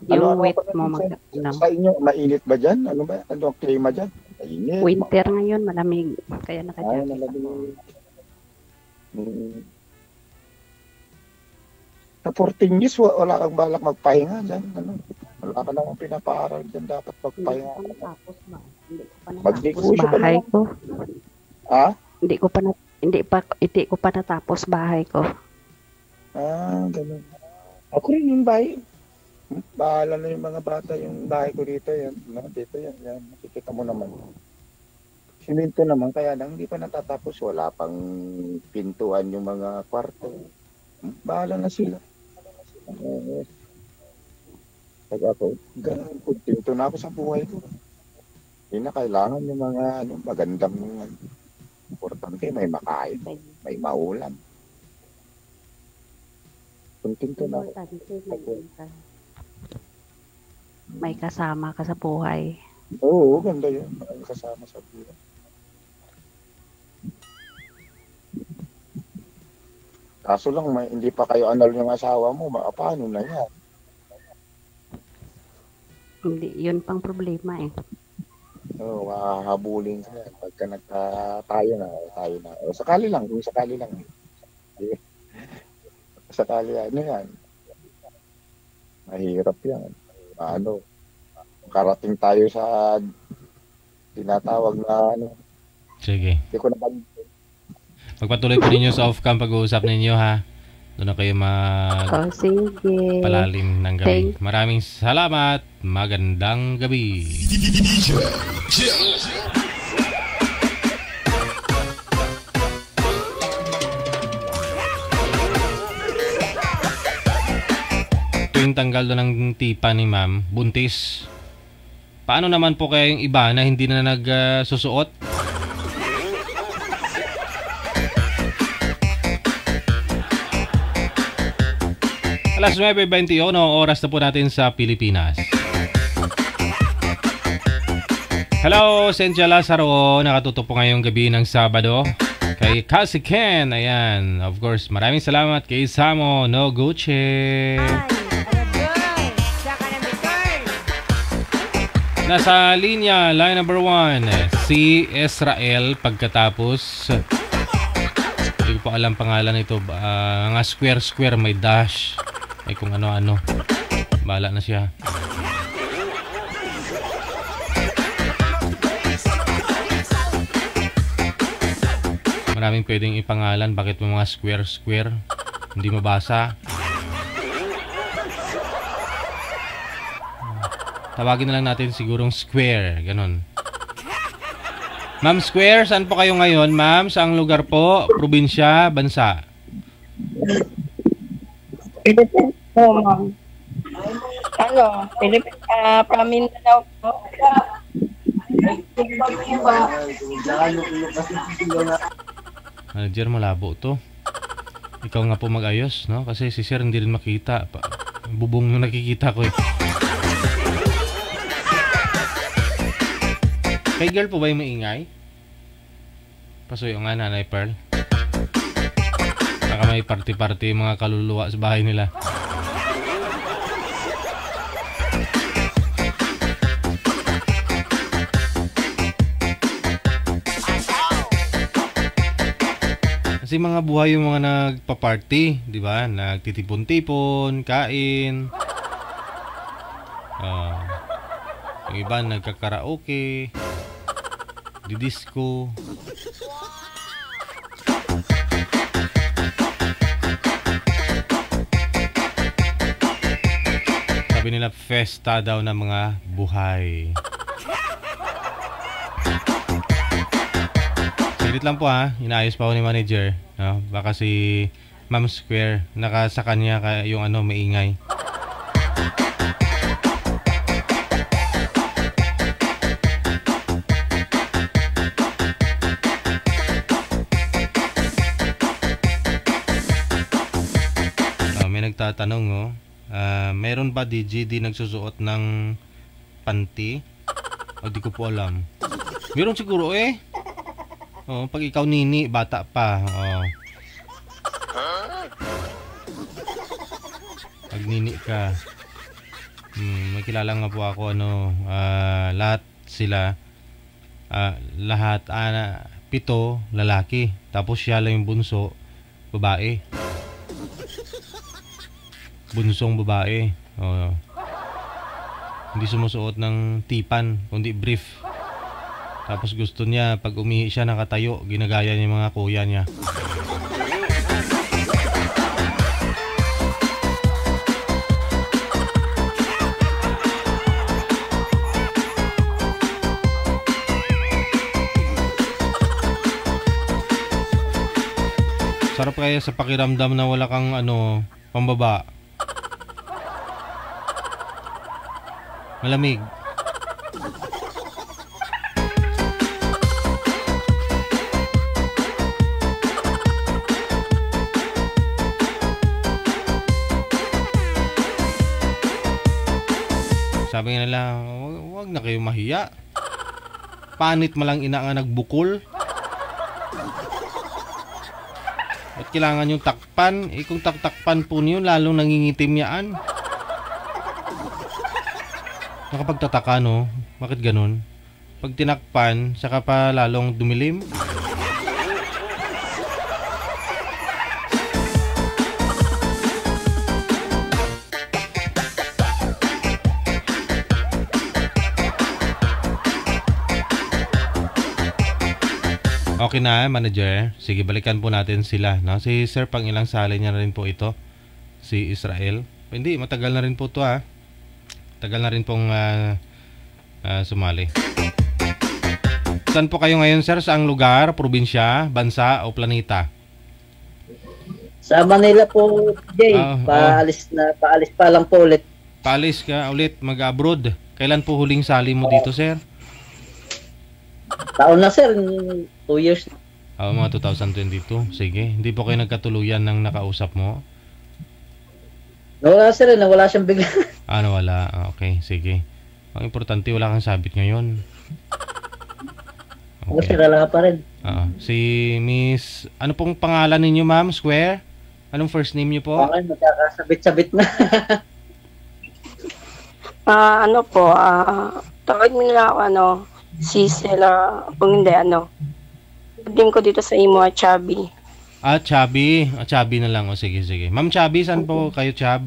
Speaker 5: Yung weight
Speaker 6: pa
Speaker 5: mo
Speaker 6: natin
Speaker 5: magkano.
Speaker 6: sa inyo, mainit ba dyan? Ano ang klima dyan? Mainit.
Speaker 5: Winter ngayon, malamig. Kaya
Speaker 6: Ay,
Speaker 5: naka-jacket ako.
Speaker 6: malamig. Sa 14 years, wala kang balak magpahinga dyan. Wala ka namang pinapaaral dyan. Dapat magpahinga. Mag-negosyo ka
Speaker 5: bahay
Speaker 6: naman.
Speaker 5: ko.
Speaker 6: Ha?
Speaker 5: Hindi ko pa natapos bahay ko.
Speaker 6: Ganun. Ako rin yung bahay. Bahala na yung mga bata, yung bahay ko dito. Yan. Dito yan. Nakikita mo naman. Siminto naman, kaya lang hindi pa natatapos. Wala pang pintuan yung mga kwarto. Bahala na sila. Pag ako, ganun, kontento na ako sa buhay ko. Hindi na kailangan yung mga magandang importante, may makain, may maulam. Kontento na ako.
Speaker 5: May kasama ka sa buhay.
Speaker 6: Oo, ganda yun. May kasama sa buhay. Kaso lang, hindi pa kayo anal yung asawa mo, paano na yan?
Speaker 5: Hindi, yun pang problema eh.
Speaker 6: Oo, hahabulin ka yan. Pagka tayo na. O, sakali lang, kung sakali lang. Sakali, yan. Mahirap yan. Karating tayo sa tinatawag na
Speaker 2: Sige.
Speaker 6: Hindi ko na
Speaker 2: Magpatuloy po ninyo sa off-cam pag-uusap ninyo, ha? Doon na kayo
Speaker 5: Sige.
Speaker 2: palalim ng gabi. Maraming salamat. Magandang gabi. Tuwing tanggal doon ng tipa ni ma'am, buntis. Paano naman po kaya yung iba na hindi na nagsusuot? Alas 9:21, oras na po natin sa Pilipinas. Hello, Cynthia Lazaro. Nakatuto po ngayong gabi ng Sabado. Kay Cassie Ken. Ayan. Of course, maraming salamat kay Samo Noguchi. Nasa linya, line number 1, si Israel. Pagkatapos, hindi ko po alam pangalan ito. Nga square, may dash. May kung ano-ano. Bahala na siya. Maraming pwedeng ipangalan. Bakit mo mga square? Hindi mabasa. Tawagin na lang natin sigurong Square. Ganon. Ma'am Square, saan po kayo ngayon, ma'am? Saang lugar po? Probinsya? Bansa?
Speaker 7: Philippines po, ma'am. Mindanao po.
Speaker 2: Manager, malabo to. Ikaw nga po mag-ayos, no? Kasi si Sir hindi rin makita. Bubong yung nakikita ko eh. Kay girl po ba yung maingay? Pasuyo nga, Nanay Pearl. Baka may party-party mga kaluluwa sa bahay nila. Kasi mga buhay yung mga nagpa-party, di ba? Nagtitipon-tipon, kain. Yung iba nagkakaraoke. Di disco. Sabi nila festa daw ng mga buhay. Saglit lang po ha, inaayos pa ako ni manager, no? Baka si Ma'am Square sa kanya yung maingay. Nagtatanong meron ba di nagsusuot ng panty? O di ko po alam. Meron siguro pag ikaw nini, bata pa. Pag nini ka. May kilala nga po ako lahat sila lahat 7 lalaki. Tapos siya lang yung bunso, babae. Bunsong babae. Hindi sumusuot ng tipan, kundi brief. Tapos gusto niya, pag umihi siya nakatayo, ginagaya niya yung mga kuya niya. Sarap kaya sa pakiramdam na wala kang pambaba. Malamig. Sabi nila, wag na kayo mahiya. Panit malang ina nga nagbukol. Ba't kailangan yung takpan? Kung takpan po niyo, lalong nangingitim yaan. Nakapagtataka, no? Bakit ganun? Pag tinakpan, saka pa lalong dumilim. Okay na, manager. Sige, balikan po natin sila, no? Si Sir, pang ilang sali niya na rin po ito. Si Israel. Hindi, matagal na rin po ito, ha? Tagal na rin pong sumali. Saan po kayo ngayon, sir? Saang lugar, probinsya, bansa o planeta?
Speaker 8: Sa Manila po, Jay. Paalis pa lang po ulit.
Speaker 2: Paalis ka ulit, mag-abroad. Kailan po huling sali mo dito, sir?
Speaker 8: Taon na, sir. 2 years.
Speaker 2: Mga 2022. Sige. Hindi po kayo nagkatuluyan ng nakausap mo?
Speaker 8: Nawala, sir. Nawala siyang bigla.
Speaker 2: Nawala. Okay, sige. Ang importante, wala kang sabit ngayon.
Speaker 8: O, sir, wala pa rin.
Speaker 2: Si Miss, ano pong pangalan ninyo, ma'am? Square? Anong first name niyo po?
Speaker 8: Okay, magkakasabit-sabit na.
Speaker 7: Ano po, tawag mo nila ako, si Sela, kung hindi, din ko dito sa imo, Chubby.
Speaker 2: Chubby. Chubby na lang. O, sige. Ma'am Chubby, saan po kayo, Chub?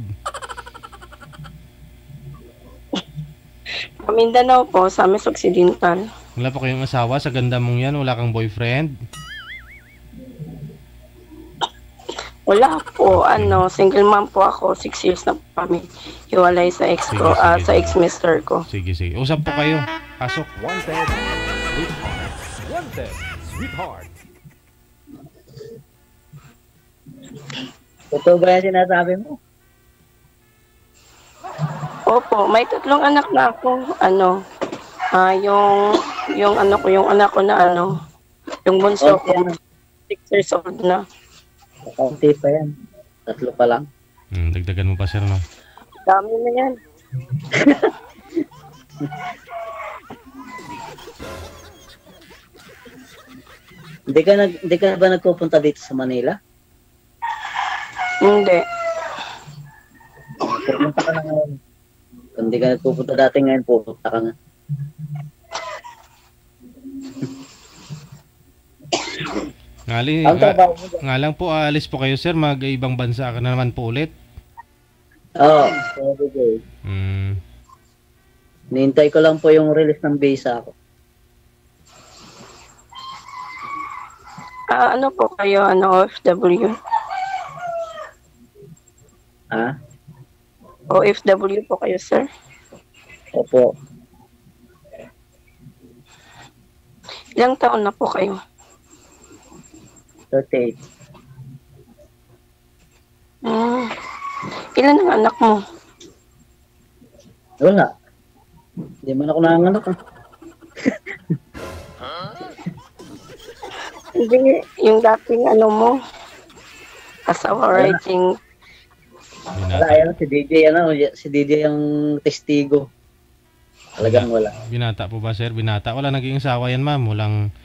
Speaker 7: Mindanao po, sa Ames Occidental.
Speaker 2: Wala pa kayong asawa? Sa ganda mong yan, wala kang boyfriend?
Speaker 7: Wala po, single mom po ako, 6 years na po kami. Hiwalay sa ex ko, sa ex-mister ko.
Speaker 2: Sige. Usap po kayo. Pasok.
Speaker 1: Wanted, sweetheart. Wanted, sweetheart.
Speaker 8: Totoo ba yan sinasabi mo?
Speaker 7: Opo, may 3 anak na ako. Yung anak ko na yung bunso ko, 6 years old na.
Speaker 8: Kaunti pa yan. 3 pa lang.
Speaker 2: Dagdagan mo pa, sir, no?
Speaker 7: Dami na yan.
Speaker 8: Hindi ka ba nagpupunta dito sa Manila?
Speaker 7: Hindi.
Speaker 8: Pupunta ka na ngayon. Kung hindi ka nagpupunta dati ngayon, pupunta ka nga.
Speaker 2: Nga lang po, aalis po kayo, sir. Mag-ibang bansa ka na naman po ulit.
Speaker 8: Oo. Nihintay ko lang po yung release ng visa ko.
Speaker 7: Ano po kayo, OFW? OFW po kayo, sir?
Speaker 8: Opo.
Speaker 7: Ilang taon na po kayo?
Speaker 8: 38.
Speaker 7: Ilan ang anak mo?
Speaker 8: Wala. Hindi man ako nanganak.
Speaker 7: Hindi, yung dating mo, asawa writing.
Speaker 8: Wala, si DJ ang testigo. Talagang wala.
Speaker 2: Binata po ba, sir? Binata. Wala naging asawa yan, ma'am. Walang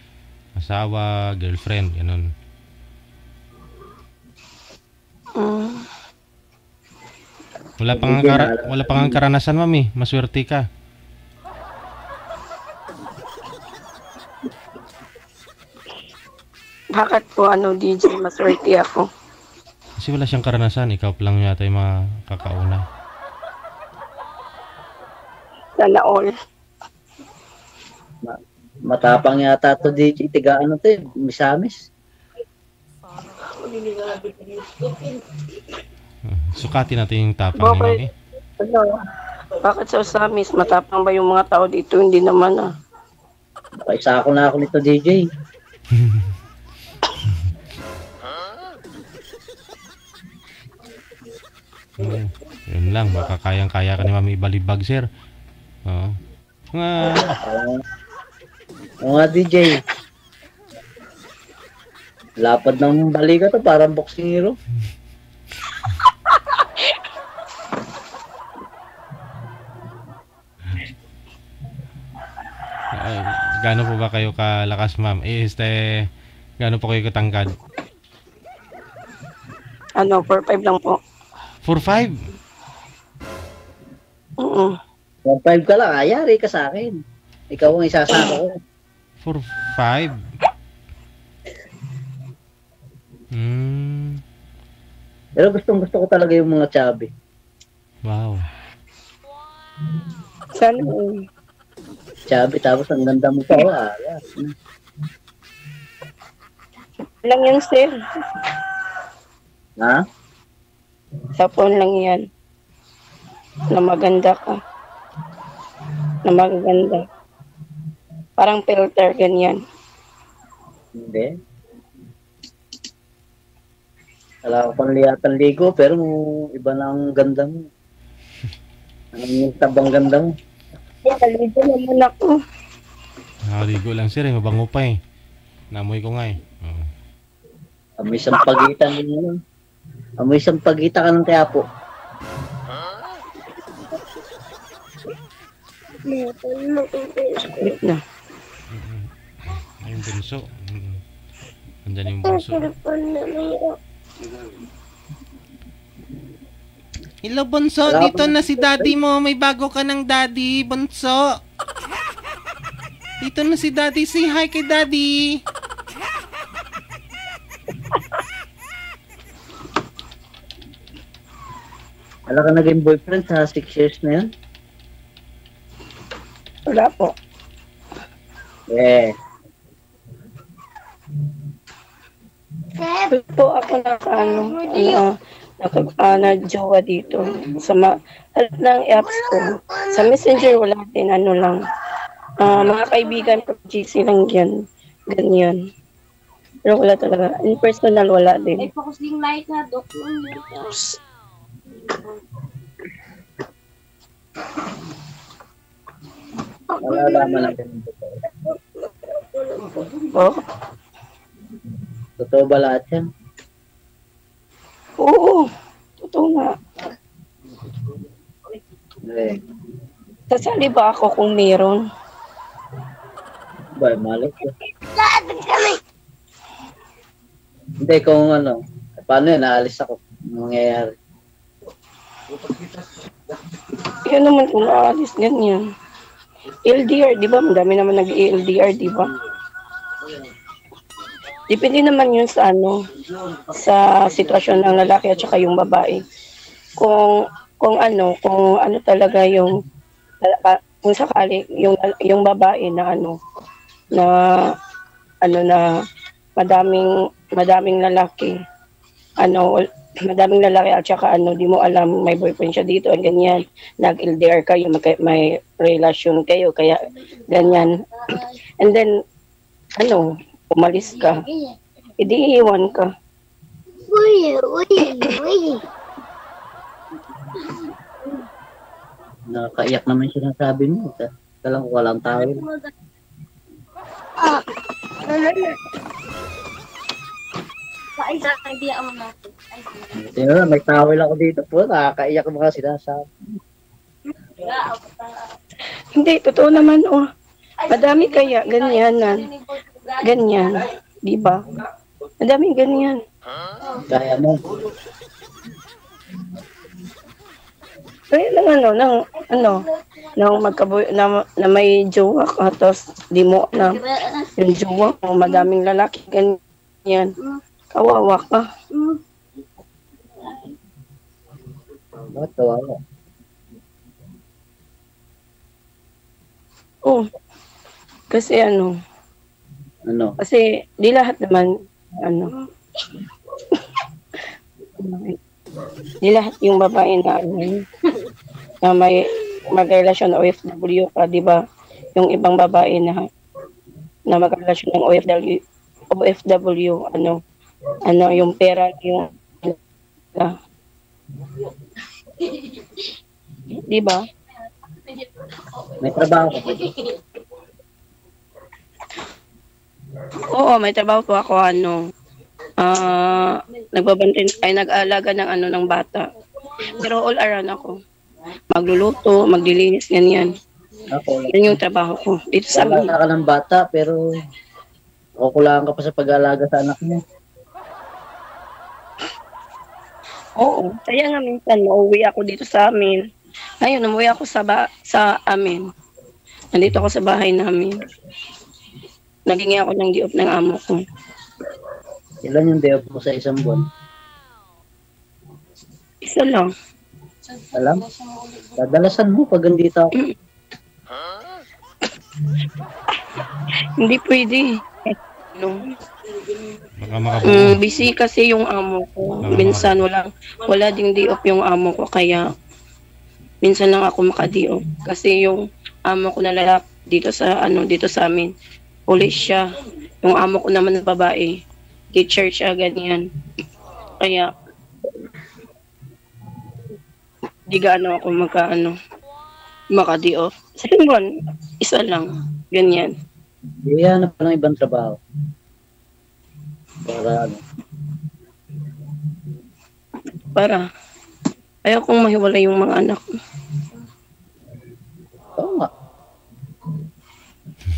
Speaker 2: asawa, girlfriend, ganun. Wala pang karanasan, ma'am, eh. Maswerte ka.
Speaker 7: Bakit po, DJ, maswerte ako?
Speaker 2: Kasi wala siyang karanasan. Ikaw lang yata yung makakauna.
Speaker 7: Sana all.
Speaker 8: Matapang yata to DJ. Tiga Misamis.
Speaker 2: Sukatin natin yung tapang ni Mami.
Speaker 7: Bakit sa Usamis? Matapang ba yung mga tao dito? Hindi naman
Speaker 8: Isa ako na ako nito DJ.
Speaker 2: Yun lang, baka kayang-kaya ka ni Mami ibalibag, sir.
Speaker 8: Mga DJ. Lapad ng balikat to, parang boxing hero.
Speaker 2: Gaano po ba kayo kalakas, ma'am? Gaano po kayo katangkad?
Speaker 7: 4'5" lang po.
Speaker 2: 4'5"?
Speaker 8: 1.5 ka lang, ayari ka sa akin. Ikaw ang isasama ko.
Speaker 2: 4'5"?
Speaker 8: Pero gusto ko talaga yung mga chubby.
Speaker 2: Wow.
Speaker 7: Sana
Speaker 8: chubby, tapos ang ganda mo pa.
Speaker 7: lang yan, sir.
Speaker 8: Ha?
Speaker 7: Sa phone lang yan. Na maganda ka. Na maganda. Parang filter, ganyan.
Speaker 8: Hindi. Wala ko pang liyatan ligo, pero iba na ang ganda mo. Ang tabang ganda mo.
Speaker 7: Naligo naman ako.
Speaker 2: Nakaligo lang, sir. Mabango pa eh. Namoy ko nga eh.
Speaker 8: Amoy isang pagitan din. Amoy isang pagitan ka ng Quiapo.
Speaker 7: Na.
Speaker 2: Ay, yung bunso. Andyan yung bunso. Hello, bunso. Dito na si daddy mo. May bago ka ng daddy, bunso. Dito na si daddy. Say hi kay daddy.
Speaker 8: Wala ka naging boyfriend sa 6 years na yan?
Speaker 7: Wala po.
Speaker 8: Eh,
Speaker 7: Po ako na-jowa dito. Sa lahat ng apps ko. Sa Messenger, wala din. Ano lang. Mga kaibigan ko, GC lang yan. Ganyan. Pero wala talaga. In personal, wala din.
Speaker 8: wala naman natin.
Speaker 7: Oh?
Speaker 8: Totoo ba lahat yan?
Speaker 7: Oo. Totoo nga.
Speaker 8: Eh,
Speaker 7: Sasali ba ako kung meron?
Speaker 8: ba, malik yun. Hindi, kung ano, paano yun, naalis ako. Anong mangyayari?
Speaker 7: Yan naman kung aalis, ganyan. LDR, di ba? Madami naman nag-LDR, di ba? Depende naman yun sa sa sitwasyon ng lalaki at saka yung babae. Kung ano talaga yung kung sakali yung babae na na madaming lalaki madaming lalaki at saka di mo alam may boyfriend siya dito at ganyan, nag-LDR kayo, may relasyon kayo kaya ganyan, and then umalis ka, hindi iiwan ka.
Speaker 8: Nakaiyak naman yung sinasabi mo. Talang walang tawil. Tingnan, may tawil ako dito po. Nakakaiyak ang mga sinasabi.
Speaker 7: Hindi, totoo naman, madami kaya ganyan, di ba? Madaming ganyan.
Speaker 8: Kaya mo.
Speaker 7: Kaya nang magkaboy na may jowa ka, tapos di mo na yung jowa mo, madaming lalaki, ganyan. Kawawa ka.
Speaker 8: Bakit kawawa?
Speaker 7: Oh, kasi
Speaker 8: Ano?
Speaker 7: kasi di lahat naman, di lahat yung babae na may magrelasyon ng OFW ka, di ba? Yung ibang babae na magrelasyon ng OFW, yung pera, yung di ba?
Speaker 8: May trabaho ka ba?
Speaker 7: Oo, may trabaho po ako, nagbabantay, nag-aalaga ng bata. Pero all around ako. Magluluto, maglilinis, ganyan. Yan yung trabaho ko. Dito sa amin.
Speaker 8: Wala ka ng bata, pero kukulangan ka pa sa pag-aalaga sa anak mo.
Speaker 7: Oo. Kaya nga minsan, uuwi ako dito sa amin. Ayun, umuwi ako sa amin. Nandito ako sa bahay namin. Nagingi ako ng di-off ng amo ko.
Speaker 8: Ilan yung day off mo sa isang buwan?
Speaker 7: Isa lang.
Speaker 8: Alam? Dadalasan mo pag andito ako.
Speaker 7: Hindi pwede. Busy kasi yung amo ko. Minsan wala ding di off yung amo ko, kaya minsan lang ako maka-di off. Kasi yung amo ko na lalaki dito sa amin, pulis siya. Yung amo ko naman na babae, teacher siya, ganyan. Kaya di gaano ako maka-di off. Sa buwan, isa lang, ganyan.
Speaker 8: Iyan na pa ng ibang trabaho.
Speaker 7: Para ayaw kong mahiwalay yung mga anak ko.
Speaker 8: Oo nga.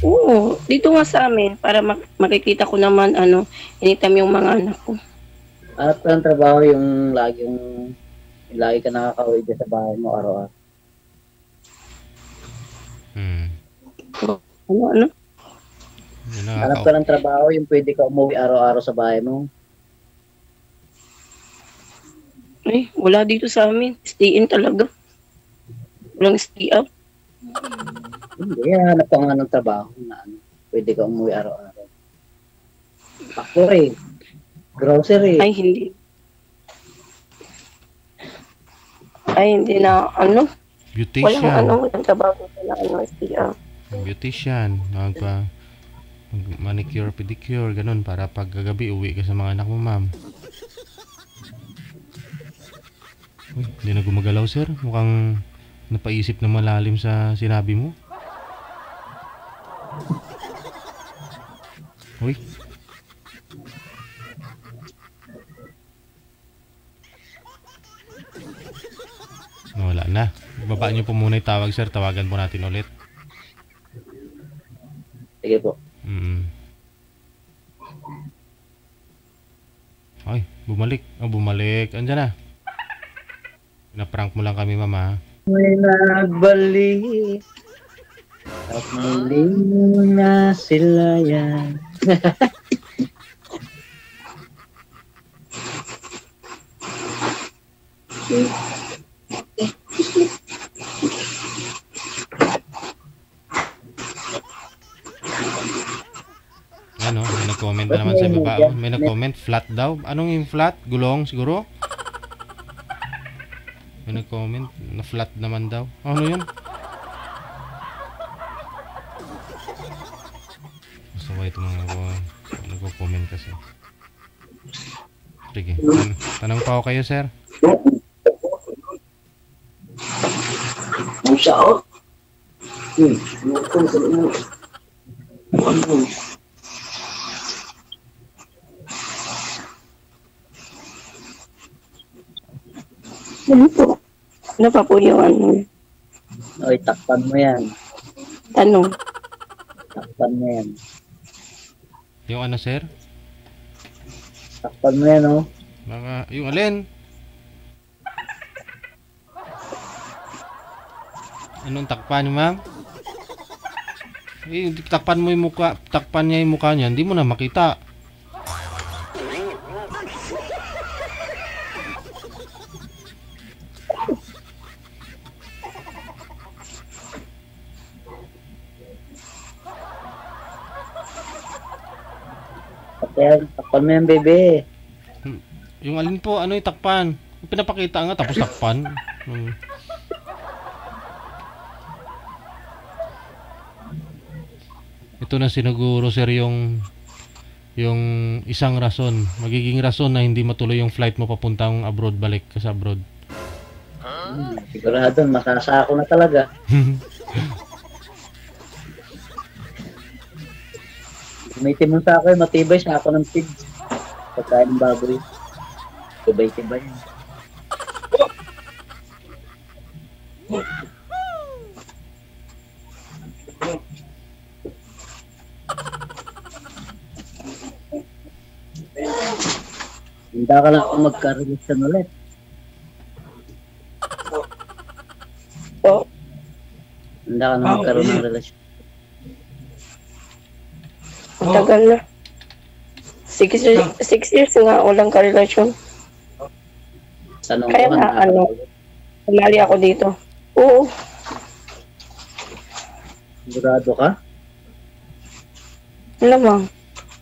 Speaker 7: Oo, dito nga sa amin para makikita ko naman anytime yung mga anak ko.
Speaker 8: At ang trabaho yung lagi ka nakakauwi dyan sa bahay mo araw-araw.
Speaker 7: Ano?
Speaker 8: Hanap ka ng trabaho yung pwede ka umuwi araw-araw sa bahay mo.
Speaker 7: Wala dito sa amin. Stay in talaga. Walang stay up.
Speaker 8: Hindi, hanap ka nga ng trabaho na pwede ka umuwi araw-araw. Factory. Grocery.
Speaker 7: Ay, hindi. Ay, hindi na,
Speaker 2: Beautician.
Speaker 7: walang trabaho dito na, stay up.
Speaker 2: Beautician. Manicure, pedicure, ganun. Para pag gagabi, uwi ka sa mga anak mo, ma'am. Uy, hindi na gumagalaw, sir. Mukhang napaisip na malalim sa sinabi mo. Uy. Wala na. Ibaba niyo po muna yung tawag, sir. Tawagan po natin ulit.
Speaker 8: Sige po.
Speaker 2: Ay, bumalik. Bumalik. Andiyan na. Pinaprank mo lang kami, mama.
Speaker 8: May nagbalik at muling na sila yan.
Speaker 2: Ano, may nag-comment na naman sa baba. May nag-comment, flat daw. Anong yung flat? Gulong siguro? May nag-comment na flat naman daw. Ano yun? Gusto ko ito mga nag-comment kasi. Sige, tanong pa ako kayo, sir.
Speaker 8: Ang sao?
Speaker 7: Ano po? Ano pa po yung
Speaker 8: Oy, takpan mo yan.
Speaker 7: Ano?
Speaker 8: Takpan mo yan.
Speaker 2: Yung ano, sir?
Speaker 8: Takpan mo yan, oh.
Speaker 2: Baka, yung alin? Anong takpan, ma'am? Takpan mo yung mukha, takpan niya yung mukha niya, hindi mo na makita.
Speaker 8: Takpan mo yan, bebe.
Speaker 2: Yung alin po, ano yung takpan? Pinapakita nga, tapos takpan. Ito na siniguro, sir, yung isang rason. Magiging rason na hindi matuloy yung flight mo papuntang abroad, balik ka sa abroad.
Speaker 8: Sigurado, masasa ako na talaga. May timon sa akin, matibay sa ako ng pigs. Pagkain ng baboy. Tibay-tibay. Hinta ka lang kung magka-relasyon ulit. Hinta ka na magkaroon ng relasyon.
Speaker 7: Tagal na. 6 years nga walang karelasyon. Kaya na, umali ako dito. Oo.
Speaker 8: Sigurado ka?
Speaker 7: Alam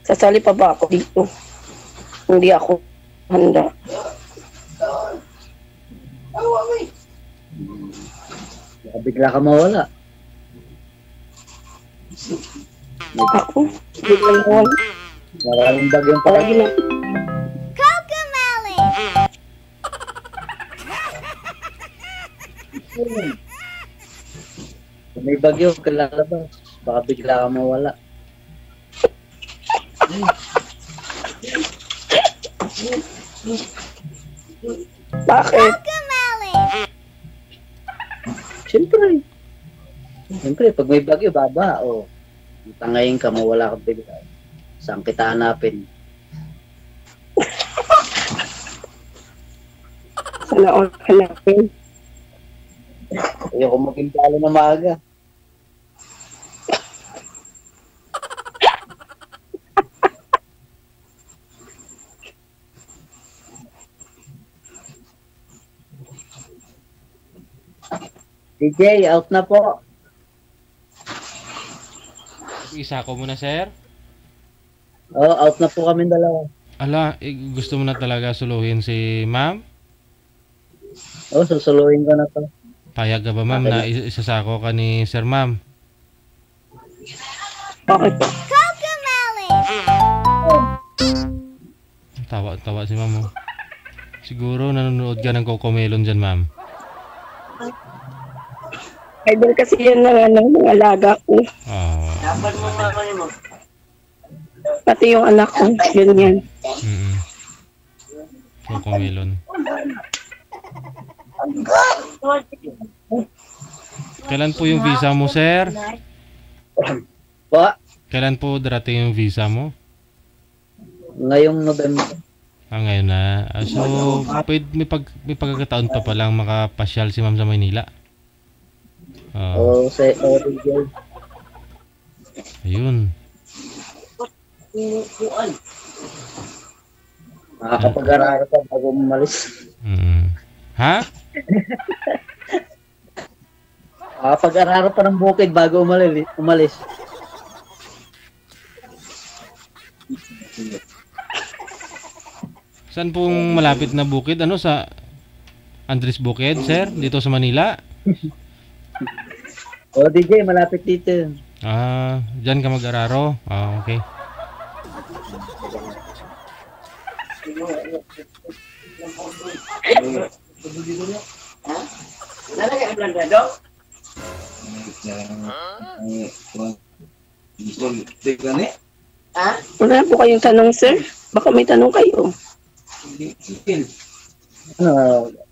Speaker 7: sasali pa ba ako dito? Hindi ako handa.
Speaker 8: Bigla ka mawala.
Speaker 7: Ako? Bigla mawala.
Speaker 8: Maraming bagyong palagi na. Kung may bagyo, kalalabas. Baka bigla ka mawala.
Speaker 7: Bakit?
Speaker 8: Siyempre, pag may bagyo, baba, oh. Tangayin ka, mawala ka bigla. Saan kita hanapin?
Speaker 7: Sana all hanapin.
Speaker 8: Ayoko maging talo na maaga. DJ, out na po.
Speaker 2: Isa ko muna, sir.
Speaker 8: Oh, out na po kami dalawa.
Speaker 2: Ala, gusto mo na talaga suluhin si ma'am?
Speaker 8: Oh, susuluhin ko na to.
Speaker 2: Payag ka ba, ma'am, na isasako ka ni sir, ma'am?
Speaker 7: Okay po.
Speaker 2: Tawa si ma'am. Oh. Siguro nanonood ka ng Cocomelon dyan, ma'am.
Speaker 7: Idol kasi yan ng alaga ko.
Speaker 2: Oh.
Speaker 7: Pati yung anak ko, ganyan.
Speaker 2: Cocomelon. Kailan po yung visa mo, sir?
Speaker 8: Po,
Speaker 2: Kailan po darating yung visa mo?
Speaker 8: ngayong November.
Speaker 2: Ngayon na. So, may pagkakataon pa palang makapasyal si ma'am sa Maynila.
Speaker 8: DJ.
Speaker 2: Ayun.
Speaker 8: Makakapag-araro ka bago umalis.
Speaker 2: Ha?
Speaker 8: Makakapag-araro pa ng bukid bago umalis.
Speaker 2: Saan pong malapit na bukid? Ano sa Andres Bukid, sir? Dito sa Manila?
Speaker 8: DJ, malapit dito.
Speaker 2: Diyan ka mag-araro? Okay.
Speaker 7: Wala po kayong tanong, sir? Baka may tanong kayo.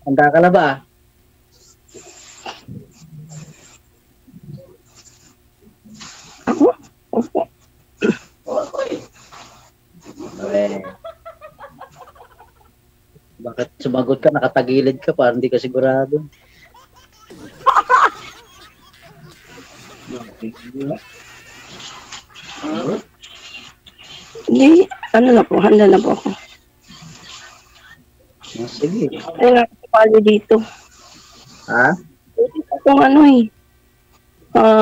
Speaker 8: Handa ka na ba?
Speaker 7: Ako? Opo.
Speaker 8: Bakit sumagot ka? Nakatagilid ka para hindi ka sigurado.
Speaker 7: Hindi, ano na po, handa na po ako.
Speaker 8: Sige.
Speaker 7: Ay nga, pali dito.
Speaker 8: Ha?
Speaker 7: Itong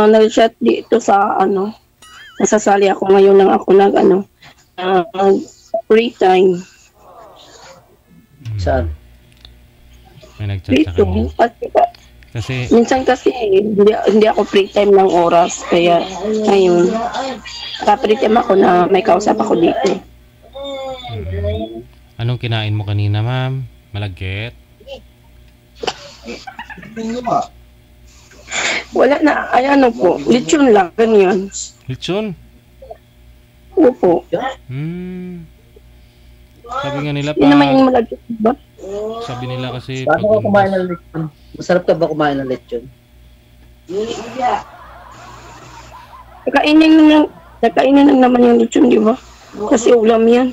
Speaker 7: nag-chat dito sa nasasali ako ngayon lang ako free time.
Speaker 8: Saan?
Speaker 2: May nag-chat sa
Speaker 7: Dito.
Speaker 2: kanya. Kasi,
Speaker 7: Minsan kasi hindi ako free time ng oras. Kaya ngayon, free time ako na may kausap ako dito.
Speaker 2: anong kinain mo kanina, ma'am? Malagkit?
Speaker 7: Wala na, po, lechon lang, ganyan.
Speaker 2: Lechon?
Speaker 7: Opo.
Speaker 2: Sabi nga nila
Speaker 7: Hindi naman yung malagkit, ba?
Speaker 2: Sabi nila kasi
Speaker 8: Paano ka kumain ng lechon? Masarap ka ba kumain ng lechon?
Speaker 7: Nakainin lang naman yung lechon, di ba? Kasi ulam yan.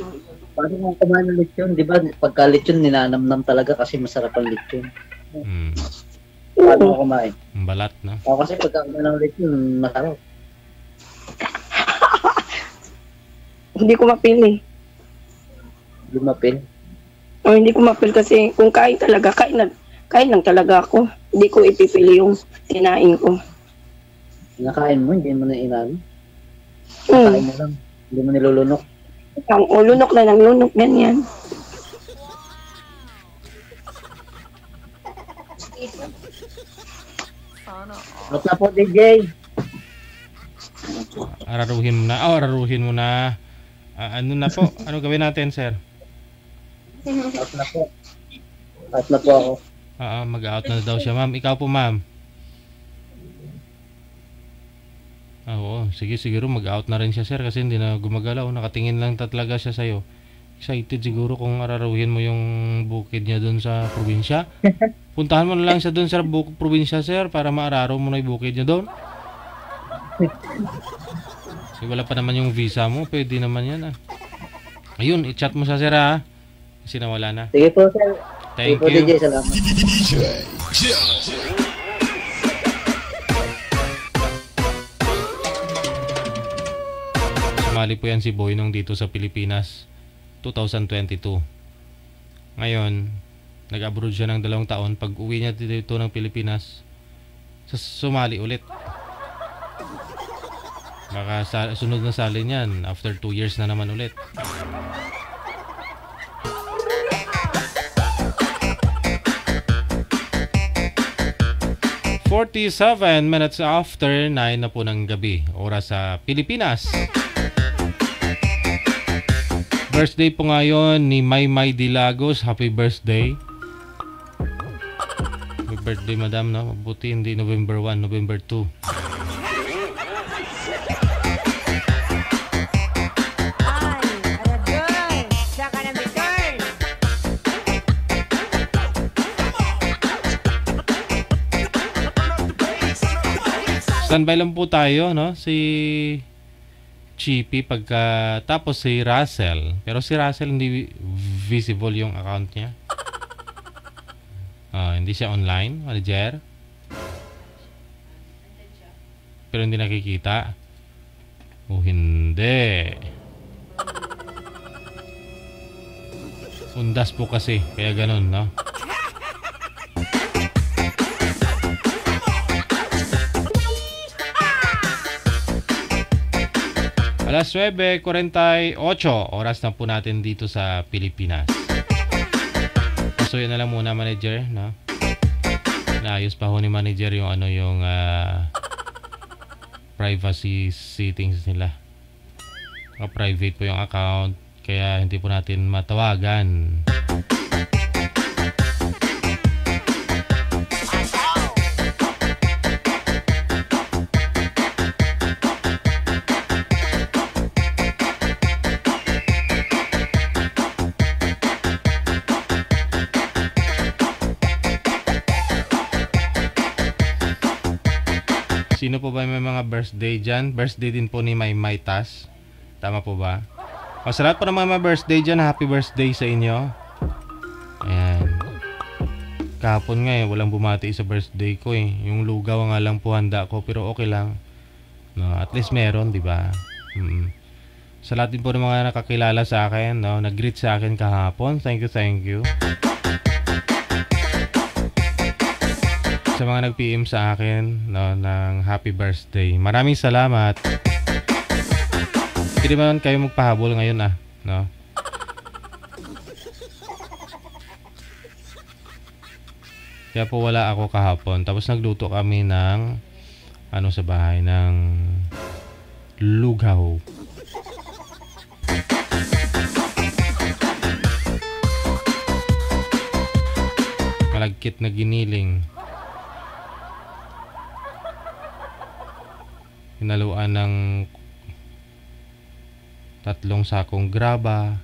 Speaker 8: Paano ka kumain ng lechon? Di ba pagka lechon ninanamnam talaga kasi masarap ang lechon. Paano ka kumain?
Speaker 2: Balat, no?
Speaker 8: Ako kasi pagka kumain ng lechon, masarap.
Speaker 7: Hindi ko mapili.
Speaker 8: Hindi mapil.
Speaker 7: O hindi ko mapil kasi kung kain talaga, kain lang talaga ako. Hindi ko ipipili yung kinain ko.
Speaker 8: Nakain mo, hindi mo na inano. Nakain mo lang. Hindi mo nilulunok.
Speaker 7: Ang ulunok na ng lunok, ganyan.
Speaker 8: At na po, DJ.
Speaker 2: Araruhin mo na. Ano na po? Ano gawin natin, sir?
Speaker 8: At na po. At na po ako.
Speaker 2: Mag-out na daw siya, ma'am. Ikaw po, ma'am. Oo, sige, siguro mag-out na rin siya, sir, kasi hindi na gumagalaw. Nakatingin lang talaga siya sa'yo. Excited siguro kung araruhin mo yung bukid niya doon sa probinsya. Puntahan mo na lang siya doon sa probinsya, sir, para maararo mo na yung bukid niya doon. Wala pa naman yung visa mo. Pwede naman yan Ayun, i-chat mo sa sir Kasi nawala na.
Speaker 8: Sige po, sir.
Speaker 2: Thank
Speaker 8: Sige po,
Speaker 2: you.
Speaker 8: DJ. Salamat.
Speaker 3: DJ Jel.
Speaker 2: Sumali po yan si Boynong dito sa Pilipinas 2022. Ngayon, nag-abroad siya ng 2 taon. Pag uwi niya dito ng Pilipinas, sumali ulit. Baka sunod na sali niyan after 2 years na naman ulit. "47 minutes after 9 na po ng gabi, oras sa Pilipinas. Birthday po ngayon ni Maymay Dilagos. Happy birthday. Happy birthday, madam, no? Mabuti hindi November 1, November 2. Standby lang po tayo, no? Si Chippy tapos si Russell. Pero si Russell hindi visible yung account niya. Hindi siya online, manager. Pero hindi nakikita. Hindi. Undas po kasi, kaya ganun, no? Alas 9:48 oras na po natin dito sa Pilipinas. So yun na lang muna, manager, no? Naayos pa ho ni manager yung yung privacy settings nila. Private po yung account, kaya hindi po natin matawagan. Sino po ba may mga birthday dyan? Birthday din po ni Maymay Tas. Tama po ba? Sa lahat po ng mga birthday dyan, happy birthday sa inyo. Ayan. Kahapon nga walang bumati sa birthday ko Yung lugaw nga lang po handa ko, pero okay lang. No, at least meron, di ba? Sa lahat din po ng mga nakakilala sa akin, no, nag-greet sa akin kahapon. Thank you. Sa mga nag-PM sa akin, no, ng happy birthday. Maraming salamat. Hindi naman kayo magpahabol ngayon no? Kaya po wala ako kahapon. Tapos nagluto kami ng sa bahay ng lugaw. Malagkit na giniling. Hinaluan ng 3 sakong graba,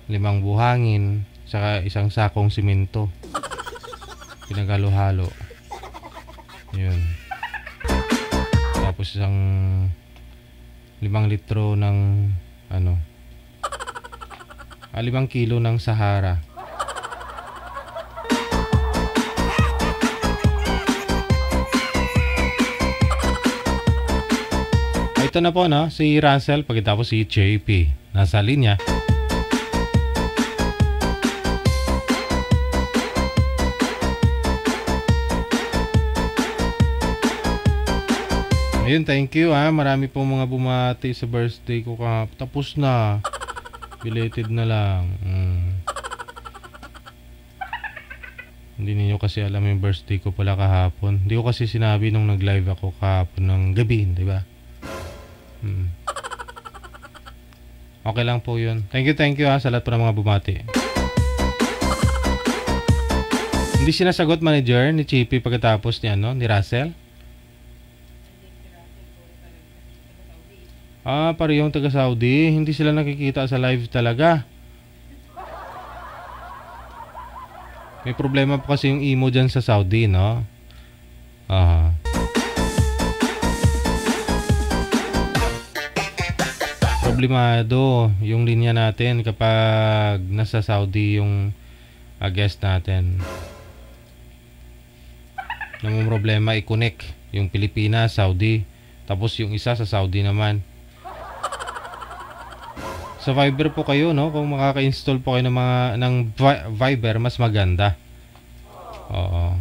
Speaker 2: 5 buhangin, saka 1 sakong simento. Pinaghalo-halo. Yun. Tapos 5 litro ng 5 kilo ng Sahara. Ito na po, no? Si Russell, pagkatapos si JP. Nasa linya. Ayun, thank you Marami po mga bumati sa birthday ko tapos na. Belated na lang. Hindi niyo kasi alam yung birthday ko pala kahapon. Hindi ko kasi sinabi nung nag-live ako kahapon ng gabi, di ba? Okay lang po yun. Thank you sa lahat po ng mga bumati. Hindi sinasagot, manager, ni Chippy pagkatapos ni Russell? Parehong taga Saudi. Hindi sila nakikita sa live talaga. May problema po kasi yung imo dyan sa Saudi, no? problemado yung linya natin kapag nasa Saudi yung guest natin. Namumroblema i-connect yung Pilipinas, Saudi. Tapos yung isa sa Saudi naman. Sa Viber po kayo, no? Kung makaka-install po kayo ng Viber, mas maganda. Oo.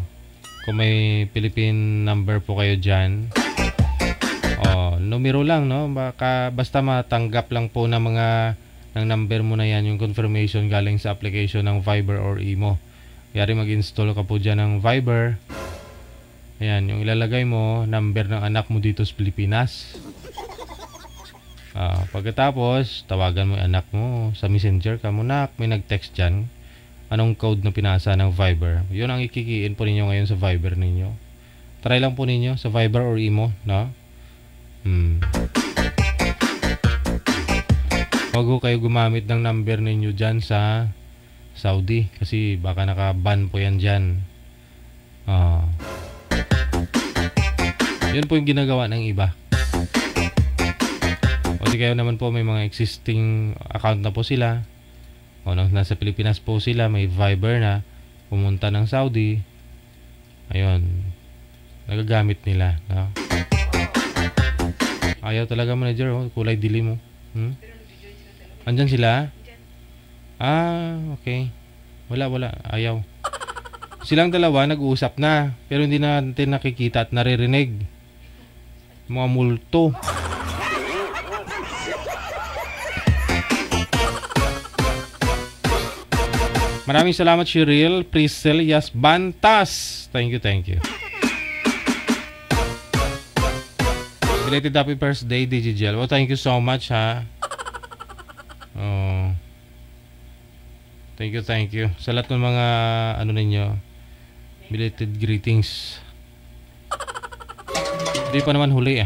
Speaker 2: Kung may Philippine number po kayo dyan, numero lang, no? Basta matanggap lang po ng number mo na yan, yung confirmation galing sa application ng Viber or Imo. Kaya mag-install ka po dyan ng Viber. Ayan, yung ilalagay mo, number ng anak mo dito sa Pilipinas. Pagkatapos, tawagan mo yung anak mo sa messenger ka mo, nak, may nag-text dyan. Anong code na pinasa ng Viber? Yun ang ikikiin po ninyo ngayon sa Viber ninyo. Try lang po ninyo sa Viber or Imo, no? Huwag ko kayo gumamit ng number ninyo dyan sa Saudi. Kasi baka naka-ban po yan dyan. Yun po yung ginagawa ng iba. O di kayo naman po may mga existing account na po sila. O nasa Pilipinas po sila, may Viber na, pumunta ng Saudi. Ayun, nagagamit nila, no? Ayaw talaga manager, kulay dilim mo. Andyan sila? Okay. Wala, ayaw. Silang dalawa nag-uusap na, pero hindi natin nakikita at naririnig. Mga multo. Maraming salamat, Cheryl, Priscil, Yas Bantas. Thank you. Belated happy birthday, DJGL. Well, thank you so much, ha. Thank you. Sa lahat ng mga ninyo, belated greetings. Hindi pa naman huli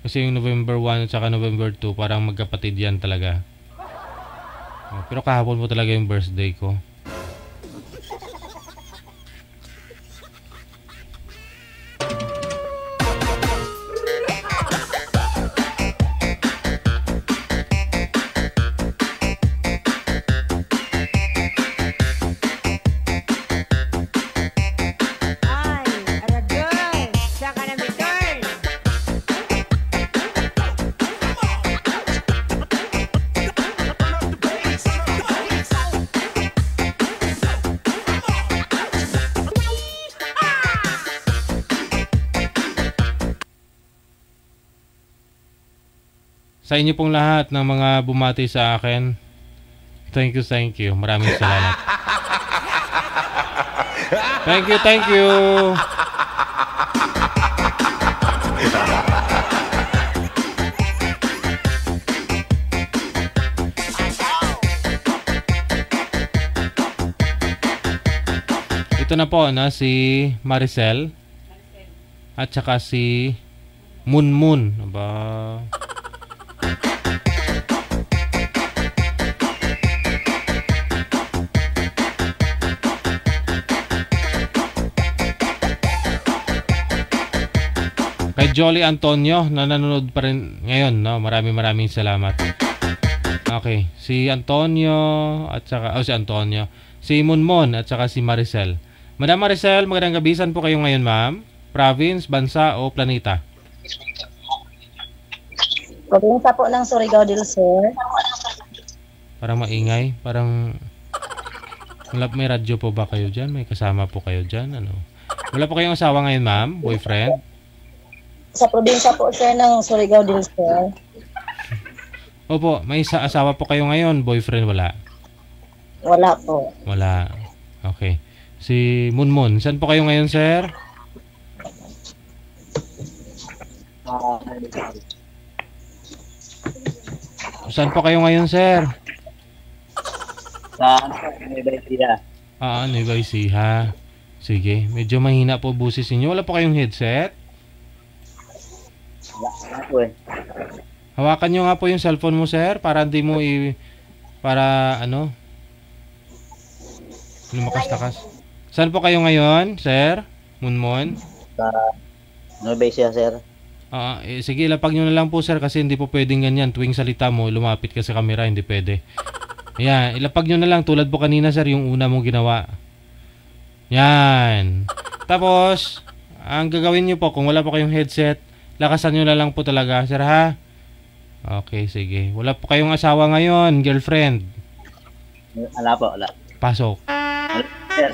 Speaker 2: kasi yung November 1 at saka November 2 parang magkapatid yan talaga. Pero kahapon po talaga yung birthday ko. Sa inyo pong lahat ng mga bumati sa akin, thank you. Maraming salamat. Thank you. Ito na po si Maricel at saka si Munmun. Aba. Kay Jolly Antonio na nanonood pa rin ngayon, no? Maraming salamat. Okay, si Antonio at saka si Munmon at saka si Maricel. Madam Maricel, magandang gabi. Saan po kayo ngayon, ma'am? Province, bansa o planeta?
Speaker 9: Provinsa po ng Surigao del Sur.
Speaker 2: Parang maingay, parang may radyo po ba kayo dyan? May kasama po kayo dyan? Ano? Wala po kayong asawa ngayon, ma'am? Boyfriend?
Speaker 9: Sa probinsya po, sir, ng Surigao del Sur.
Speaker 2: Opo, may asawa po kayo ngayon, boyfriend wala?
Speaker 9: Wala po.
Speaker 2: Wala. Okay. Si Munmun, saan po kayo ngayon, sir? Saan po kayo ngayon, sir?
Speaker 8: Sa Nueva Ecija.
Speaker 2: Nueva Ecija. Sige, medyo mahina po busis niyo. Wala po kayong headset?
Speaker 8: Wala po
Speaker 2: Hawakan nyo nga po yung cellphone mo, sir, para hindi mo lumakas-takas. Saan po kayo ngayon, sir? Munmon?
Speaker 8: Sa Nueva Ecija, sir.
Speaker 2: Sige, ilapag nyo na lang po sir kasi hindi po pwedeng ganyan. Tuwing salita mo, lumapit ka sa camera, hindi pwede. Ayan, ilapag nyo na lang tulad po kanina sir, yung una mong ginawa. Yan. Tapos, ang gagawin nyo po, kung wala po kayong headset, lakasan nyo na lang po talaga sir ha. Okay, sige. Wala po kayong asawa ngayon, girlfriend.
Speaker 8: Wala po, wala.
Speaker 2: Pasok.
Speaker 8: Wala, sir.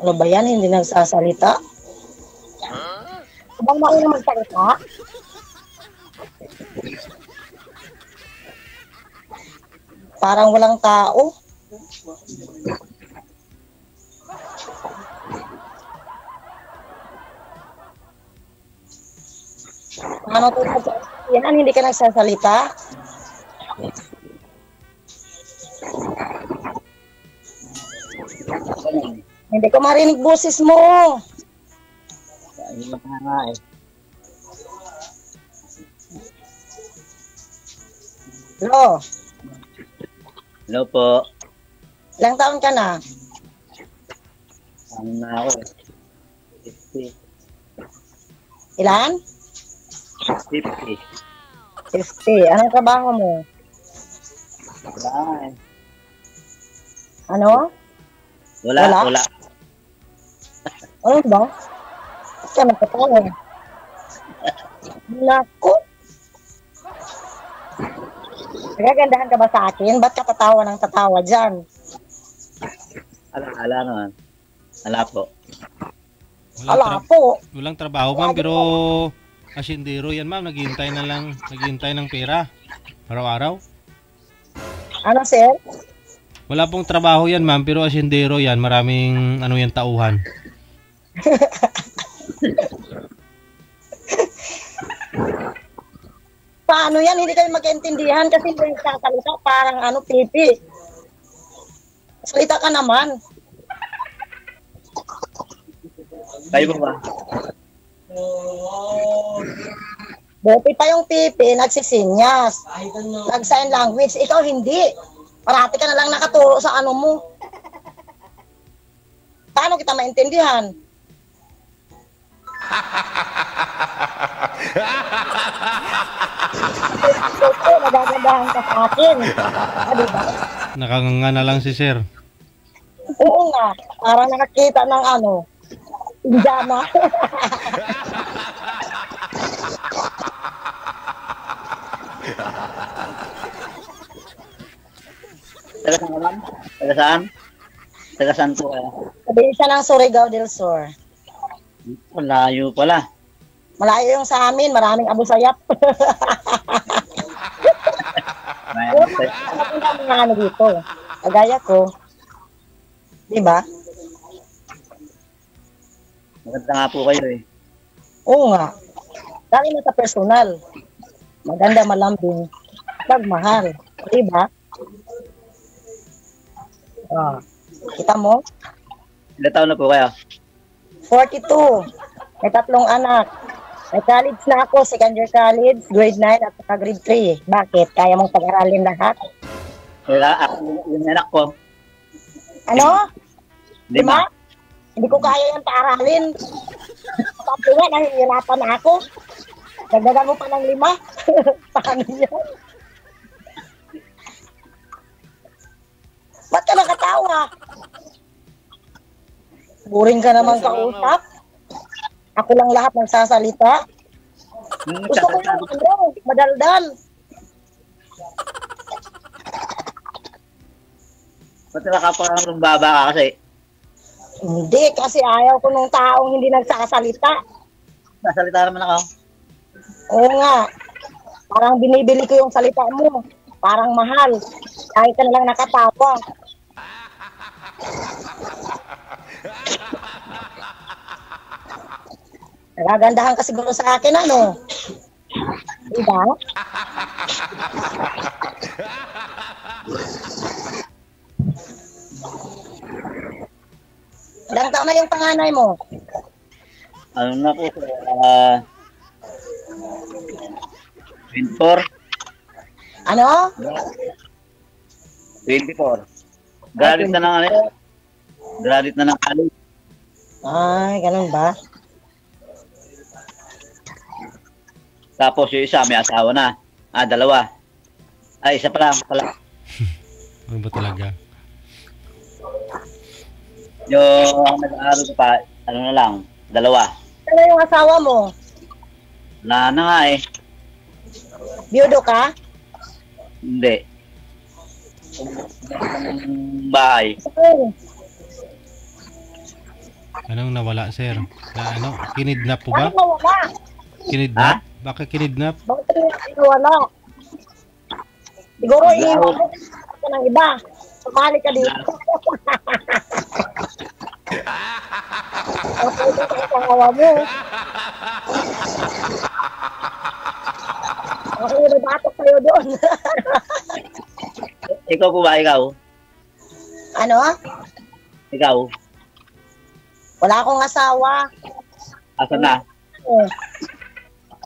Speaker 9: Ano ba yan? Hindi nagsasalita? Abang mauna magsalita? Parang walang tao. Ano to? Yan, hindi ka nagsasalita? Hindi ko marinig boses mo.
Speaker 8: Hindi nga eh.
Speaker 9: Hello?
Speaker 8: Hello po.
Speaker 9: Ilang taon ka na?
Speaker 8: Ano na ako eh. 50.
Speaker 9: Ilan?
Speaker 8: 50.
Speaker 9: 50. Anong trabaho mo?
Speaker 8: Wala eh.
Speaker 9: Ano?
Speaker 8: Wala.
Speaker 9: Ano ba? Ba't ka nagkatawa? Naku. Nagagandahan ka ba sa akin? Ba't ka tatawa ng tatawa dyan?
Speaker 8: Ala naman. Ala po.
Speaker 9: Ala po.
Speaker 2: Walang trabaho ma'am, pero asyendero yan ma'am, naghihintay ng pera araw-araw.
Speaker 9: Ano sir?
Speaker 2: Wala pong trabaho yan ma'am, pero asyendero yan, maraming yan tauhan.
Speaker 9: Paano yan? Hindi kayo magkaintindihan kasi hindi nagsasalita parang pipi. Salita ka naman.
Speaker 8: Kayo ba?
Speaker 9: Buti pa yung pipi, nagsisinyas. Nag-sign language. Ikaw hindi. Parati ka na lang nakaturo sa ano mo. Paano kita maintindihan? Nagagandahan ka sa akin. Diba?
Speaker 2: Nakanganga na lang si sir.
Speaker 9: Oo nga. Parang nakakita ng Indiana.
Speaker 8: Taga saan naman? Taga saan? Taga saan po kaya?
Speaker 9: Sabihin siya ng Surigao del Sur.
Speaker 8: Malayo pala.
Speaker 9: Malayo yung sa amin. Maraming abusayap. Ano dito? Kagaya ko. Diba?
Speaker 8: Maganda nga po kayo eh.
Speaker 9: Oo nga. Dahil na sa personal. Maganda, malambing. Pagmahal. Diba? Kita mo?
Speaker 8: Ilang taon na po kayo?
Speaker 9: 42. May 3 anak. May college na ako. Second year college. Grade 9 at saka grade 3. Bakit? Kaya mong pag-aralin lahat?
Speaker 8: Wala, ako yung anak ko.
Speaker 9: Ano?
Speaker 8: 5.
Speaker 9: Hindi ko kaya yung paaralin. Sabi nga, nahihirapan na ako. Dagdagan mo pa ng 5. Paano yan? Ba't ka nakatawa? Boring ka naman kausap. Ako lang lahat nagsasalita. Gusto ko yung madaldal.
Speaker 8: Ba't nakapang rumbaba ka kasi?
Speaker 9: Hindi, kasi ayaw ko nung taong hindi nagsasalita.
Speaker 8: Nasalita naman ako.
Speaker 9: Oo nga. Parang binibili ko yung salita mo. Parang mahal. Kahit ka na lang nakatawa. Nagagandahan ka siguro sa akin, ano? Diba? taon na yung panganay mo?
Speaker 10: Ano na po, 24.
Speaker 9: Ano?
Speaker 10: 24. Graduate na ng ano? Graduate na ng college.
Speaker 9: Ay, ganun ba?
Speaker 10: Tapos yung isa, may asawa na. Dalawa. Ay, isa pa lang.
Speaker 2: Ano ba talaga?
Speaker 10: Yung nag-aaral ko pa, ano na lang, 2.
Speaker 9: Ano yung asawa mo?
Speaker 10: Wala na nga eh.
Speaker 9: Biyudo ka?
Speaker 10: Hindi. Bahay.
Speaker 2: Anong nawala, sir? Na ano? Kinidnap po ba?
Speaker 9: Bakit nawala?
Speaker 2: Kinidnap? Bakit kinidnap?
Speaker 9: Bakit nawala? Siguro iniwan ka ng iba. Sumali ka dito. Okay, ito sa asawa mo. Okay, nabatok kayo doon.
Speaker 10: Ikaw po ba, ikaw?
Speaker 9: Ano?
Speaker 10: Ikaw?
Speaker 9: Wala akong asawa.
Speaker 10: Asa na?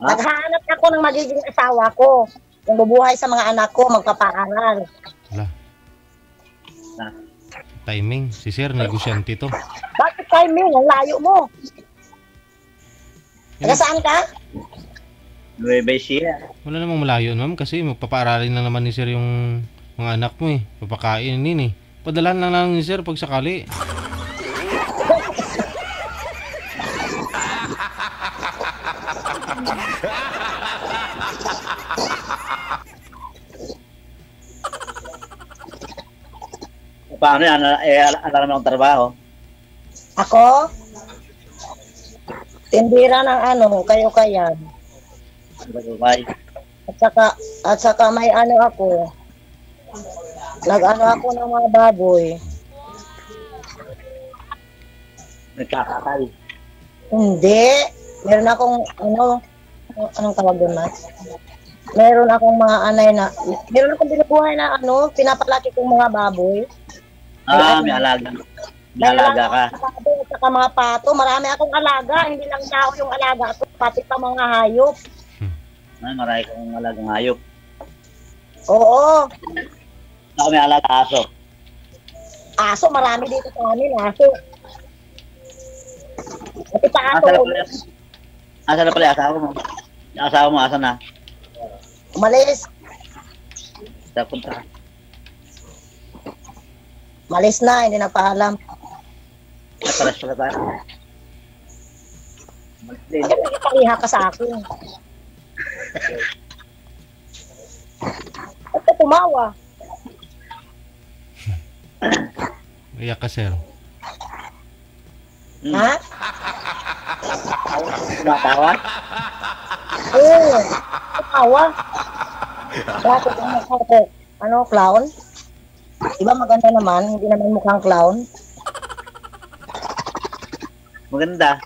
Speaker 9: Naghahanap ako ng magiging asawa ko. Yung bubuhay sa mga anak ko, magpapaaral.
Speaker 2: Wala. Timing. Si sir, negosyante to.
Speaker 9: Bakit timing? Ang layo mo. Taga saan ka?
Speaker 10: Nueva Ecija.
Speaker 2: Wala namang malayo, ma'am, kasi magpapaaralin lang naman ni sir yung mga anak mo eh. Papakainin eh. Padalan lang ni sir pag sakali.
Speaker 10: Paano yan? Alam mo ang trabaho?
Speaker 9: Ako? Tindira ng ano, kayo-kayan. At saka may ano ako. Nag-ano ako ng mga baboy.
Speaker 10: Nagkakakay.
Speaker 9: Hindi. Meron akong anong tawag doon, Mas? Meron akong mga anay na, meron akong binubuhay na pinapalaki kong mga baboy.
Speaker 10: May alaga. May alaga ka.
Speaker 9: At saka mga pato. Marami akong alaga. Hindi lang tao yung alaga ko. Pati pa mga hayop.
Speaker 10: Marami kong alagang hayop.
Speaker 9: Oo.
Speaker 10: Ako may alaga aso.
Speaker 9: Aso, marami dito sa amin. Aso. Pati pa aso.
Speaker 10: Asa na pala asawa mo? Yung asawa mo, asa na?
Speaker 9: Umalis.
Speaker 10: Punta.
Speaker 9: Malis na, hindi na paalam.
Speaker 10: Pares pala tayo.
Speaker 9: Pareha ka sa akin. Ba't ka tumawa?
Speaker 2: Iyak ka, sir.
Speaker 9: Ha?
Speaker 10: Tumatawa?
Speaker 9: Oo. Tumawa. Bakit clown? Diba maganda naman? Hindi naman mukhang clown.
Speaker 10: Maganda.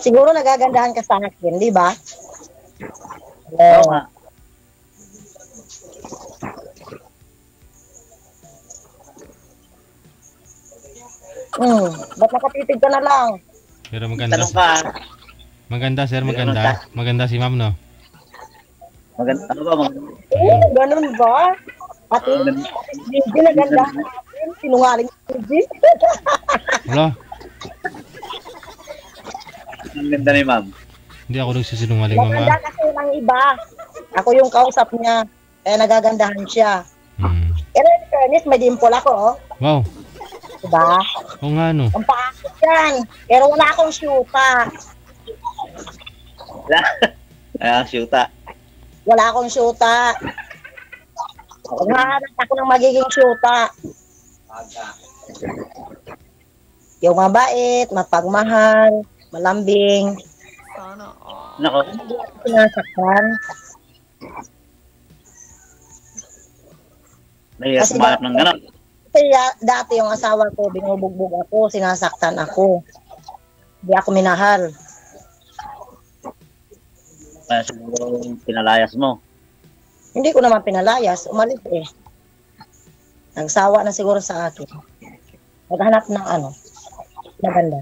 Speaker 9: Siguro nagagandahan ka sa akin, di ba?
Speaker 10: Oo nga.
Speaker 9: Ba't nakatitig ka na lang?
Speaker 2: Pero maganda.
Speaker 10: Tanong ka.
Speaker 2: Maganda, sir. Maganda. Maganda si ma'am, no?
Speaker 10: Maganda. Ano ba?
Speaker 9: Ganun ba? Pati Gigi nagandahan natin. Sinungaling Gigi.
Speaker 2: Wala.
Speaker 10: Ang ganda ni ma'am.
Speaker 2: Hindi ako nagsisinungaling, ma'am.
Speaker 9: Maganda kasi ng iba. Ako yung kausap niya. Kaya nagagandahan siya. Pero in fairness, may dimple ako, oh.
Speaker 2: Wow.
Speaker 9: Diba?
Speaker 2: Oo nga, no.
Speaker 9: Ang pakit yan. Pero wala akong syuta.
Speaker 10: Syuta.
Speaker 9: Wala akong syuta. Naghahanap ako ng magiging syuta. Yung mabait, mapagmahal, malambing.
Speaker 10: Nako.
Speaker 9: Sinasaktan.
Speaker 10: May sumanap ng gano'n.
Speaker 9: Kasi dati yung asawa ko, binubugbog ako, sinasaktan ako. Hindi ako minahal.
Speaker 10: Kaya siguro pinalayas mo.
Speaker 9: Hindi ko naman pinalayas, umalis eh. Nagsawa na siguro sa akin. Naghanap ng Maganda.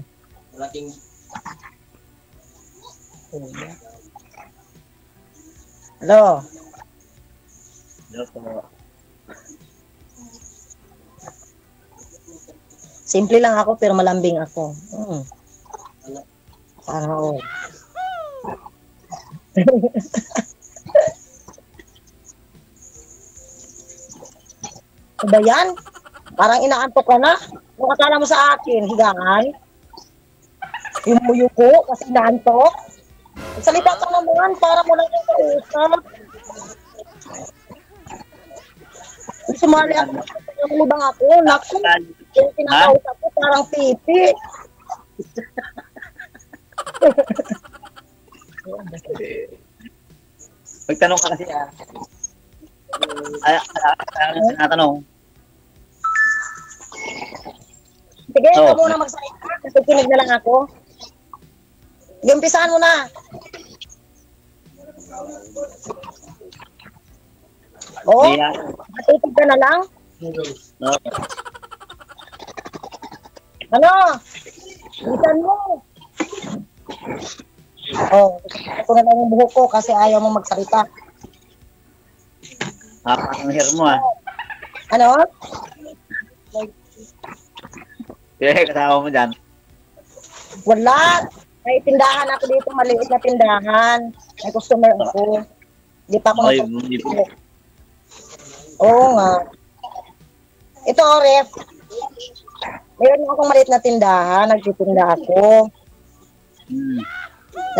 Speaker 9: Hello. Simple lang ako pero malambing ako. Sana all. Ano ba yan? Parang inaantok ka na. Kung akala mo sa akin, higaan. Yung ko kasi inaantok. Salita ka naman para mo lang yung kausap. Sumali ako. Yung libang ako. Naku. Yung pinakausap ko parang pipi.
Speaker 10: Magtanong ka kasi tinatanong.
Speaker 9: Sige, ikaw muna magsalita. Kasi kinig na lang ako. Umpisahan mo na. Oo? Matipid ka na lang? Ano? Bisan mo. Ito na lang yung buhok ko kasi ayaw mo magsalita.
Speaker 10: Ang hair mo
Speaker 9: Ano?
Speaker 10: Kasama mo dyan.
Speaker 9: Wala. May tindahan ako dito, maliit na tindahan. May customer ako. Di pa ako Oo nga. Ito, Ref. Mayroon akong maliit na tindahan. Nagtitinda ako.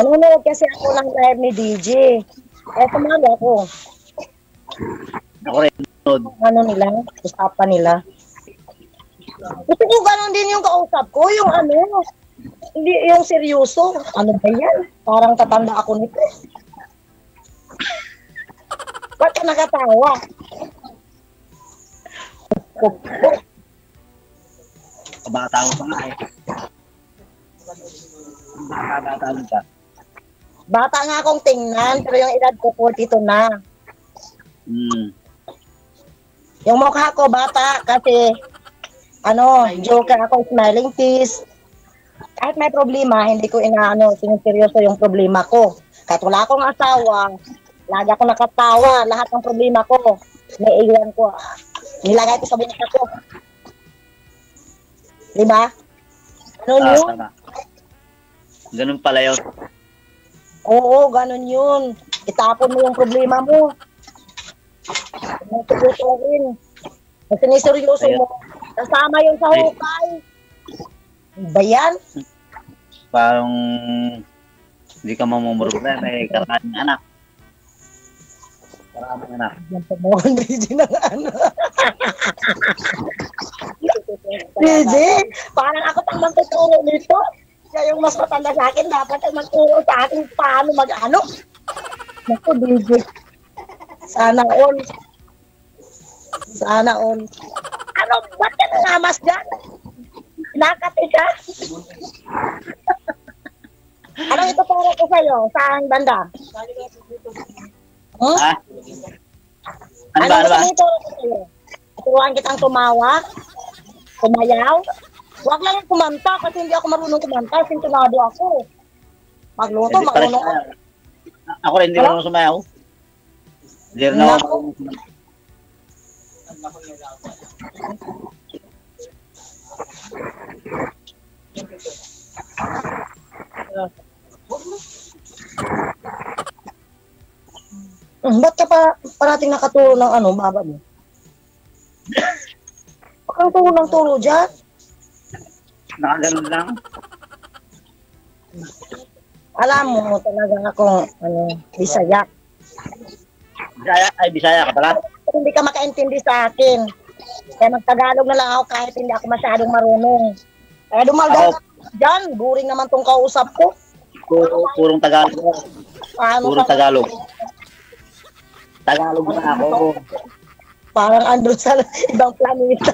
Speaker 9: Nanonood kasi ako ng live ni DJ. Kaya sumali ako.
Speaker 10: Ako rin.
Speaker 9: Ano nila? Usapan nila. Gusto ko ganon din yung kausap ko. Yung ano. Hindi yung seryoso. Ano ba yan? Parang tatanda ako nito. Ba't ka nakatawa?
Speaker 10: Kabata ko pa nga Bata ka.
Speaker 9: Bata nga akong tingnan, pero yung edad ko 42 na. Yung mukha ko bata kasi joker ako, smiling face. Kahit may problema, hindi ko sinuseryoso yung problema ko. Kahit wala akong asawa, lagi ako nakatawa, lahat ng problema ko, naiiwan ko. Nilagay ko sa buhay ko. Diba? Yun?
Speaker 10: Ganun pala yun.
Speaker 9: Oo, ganun yun. Itapon mo yung problema mo. Nagtututo rin. Kasi niseryoso mo. Kasama yun sa hukay. Ba yan?
Speaker 10: Parang hindi ka mamumurugla. May karaming anak. Karaming anak.
Speaker 9: Yan pa mo ang region ng Hindi. Parang ako pang magtuturo nito. Kaya yung mas matanda sa akin, dapat ay magturo sa akin paano mag-ano. Naku, DJ. Sana all. Sana all. Ano, ba't ka nangamas dyan? Nakati ka? Ano ito para ko sa'yo? Saan banda?
Speaker 10: Ha?
Speaker 9: Ano ito ko sa'yo? Turuan kitang tumawa? Kumayaw? Huwag lang yung kumanta kasi hindi ako marunong kumanta. Sintunado ako. Magluto, marunong ako.
Speaker 10: Ako rin, hindi marunong sumayaw. Hindi rin ako.
Speaker 9: Ba't ka parating nakaturo ng baba mo? Huwag kang turo ng turo dyan.
Speaker 10: Nakaganon lang.
Speaker 9: Alam mo, talaga akong, Bisaya.
Speaker 10: Bisaya ka pala?
Speaker 9: Hindi ka makaintindi sa akin. Kaya magtagalog na lang ako kahit hindi ako masyadong marunong. Kaya dumalgal ka dyan. Boring naman tong kausap ko.
Speaker 10: Purong Tagalog. Purong Tagalog. Tagalog na ako.
Speaker 9: Parang andun sa ibang planeta.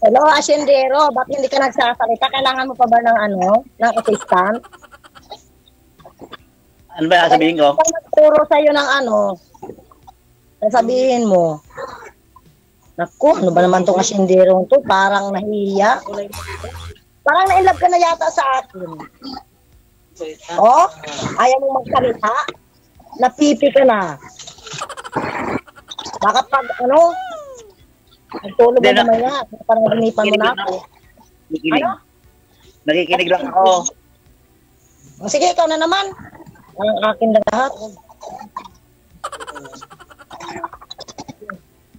Speaker 9: Hello, asyendero. Ba't hindi ka nagsasalita? Kailangan mo pa ba ng ng assistant?
Speaker 10: Ano ba sasabihin ko?
Speaker 9: Kung nagturo sa'yo ng ano, sasabihin mo, naku, ano ba naman itong asinderong to? Parang nahihiya. Parang na-inlove ka na yata sa akin. Oh, ayaw mong magsalita? Napipi ka na. Baka pag ano, nagtulog mo naman yan. Parang ginipan mo na ako.
Speaker 10: Nakikinig lang ako.
Speaker 9: Sige, ikaw na naman. Ang akin na lahat.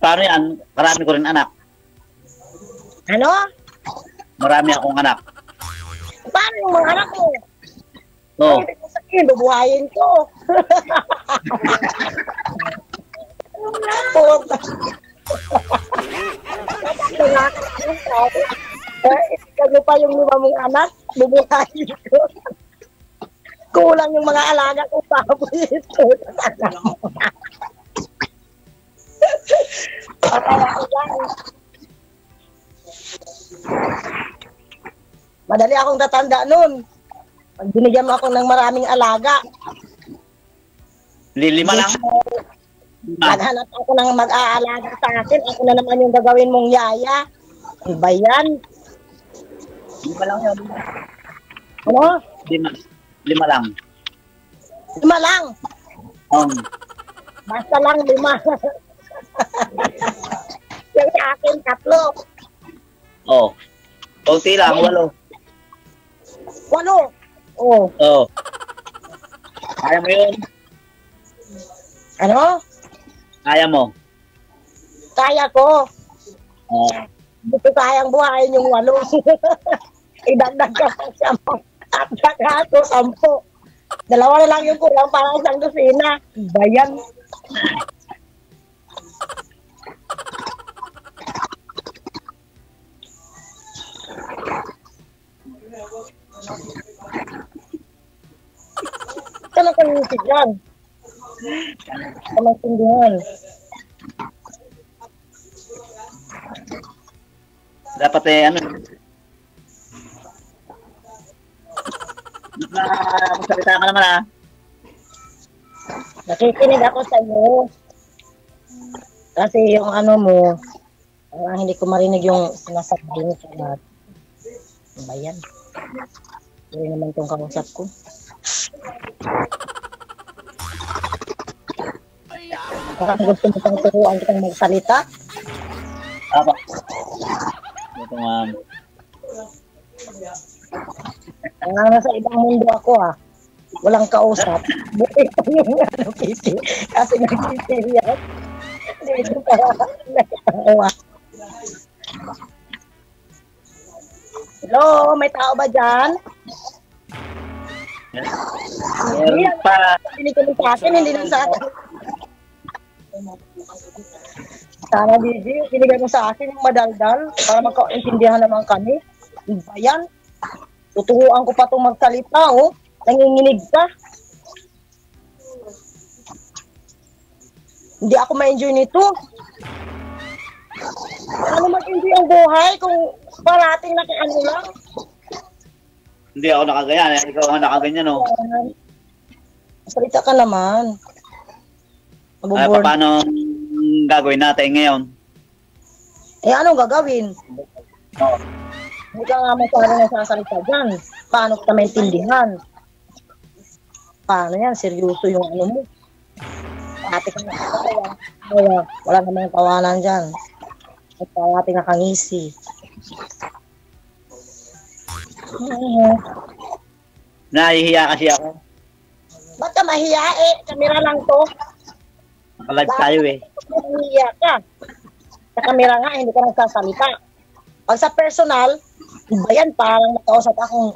Speaker 10: Paano yan? Marami ko rin anak.
Speaker 9: Ano?
Speaker 10: Marami akong anak.
Speaker 9: Paano yung mga anak mo?
Speaker 10: Oo.
Speaker 9: Ibig ko sabihin, bubuhayin ko. Puta. Ikaw pa yung 5 mong anak, bubuhayin ko. Kulang yung mga alaga kong baboy ito. Patay ako lang. Madali akong tatanda nun. Pag binigyan mo ako ng maraming alaga.
Speaker 10: 5 lang?
Speaker 9: Naghanap ako ng mag-aalaga sa akin. Ako na naman yung gagawin mong yaya. Ano ba yan?
Speaker 10: 5 lang yun.
Speaker 9: Ano?
Speaker 10: 5 lang.
Speaker 9: 5 lang? Basta lang 5. Yung sa akin, 3.
Speaker 10: Oo. Kunti lang, 8.
Speaker 9: 8? Oo.
Speaker 10: Oo. Kaya mo yun?
Speaker 9: Ano?
Speaker 10: Kaya mo?
Speaker 9: Kaya ko.
Speaker 10: Oo.
Speaker 9: Hindi ko kayang buhayin yung 8. Idagdag ka pa siya mo. At saka ito, 10. 2 na lang yung kulang para isang dosina. Bayan. Ito na music yan. Ito na tindihan.
Speaker 10: Dapat ano. Magsalita ka naman
Speaker 9: Nakikinig ako sa iyo. Kasi yung ano mo, hindi ko marinig yung sinasabi mo sa lahat. Ano ba yan? Hindi naman itong kausap ko. Baka gusto mo pang turuan kitang magsalita?
Speaker 10: Apa? Ito
Speaker 9: nasa ibang mundo ako Walang kausap. Buti pa yung Piti. Kasi nag-serious. Dito pa nakatawa. Hello, may tao ba dyan? Hindi pa. Hindi ko sa akin, hindi lang sa akin. Sana, DJ, binigay mo sa akin yung madaldal para magkaintindihan naman kami. Ayan. Tuturuan ko pa itong magsalita, Nanginginig ka. Hindi ako ma-enjoy nito. Ano mag-enjoy ang buhay kung parating nakiano lang?
Speaker 10: Hindi ako nakaganyan. Ikaw ang nakaganyan,
Speaker 9: Salita ka naman.
Speaker 10: Paano gagawin natin ngayon?
Speaker 9: Anong gagawin? Hindi ka nga masyado nasasalita dyan. Paano ka maintindihan? Paano yan? Seryoso yung ano mo. Ate ka na kaya. Wala namang tawanan dyan. At ate nga kangisi.
Speaker 10: Nahihiya kasi ako.
Speaker 9: Ba't ka mahiya Kamera lang to.
Speaker 10: Nakalive tayo
Speaker 9: Mahiya ka. Sa kamera nga, hindi ka nagsasalita. Pag sa personal, iba yan, parang nakausap akong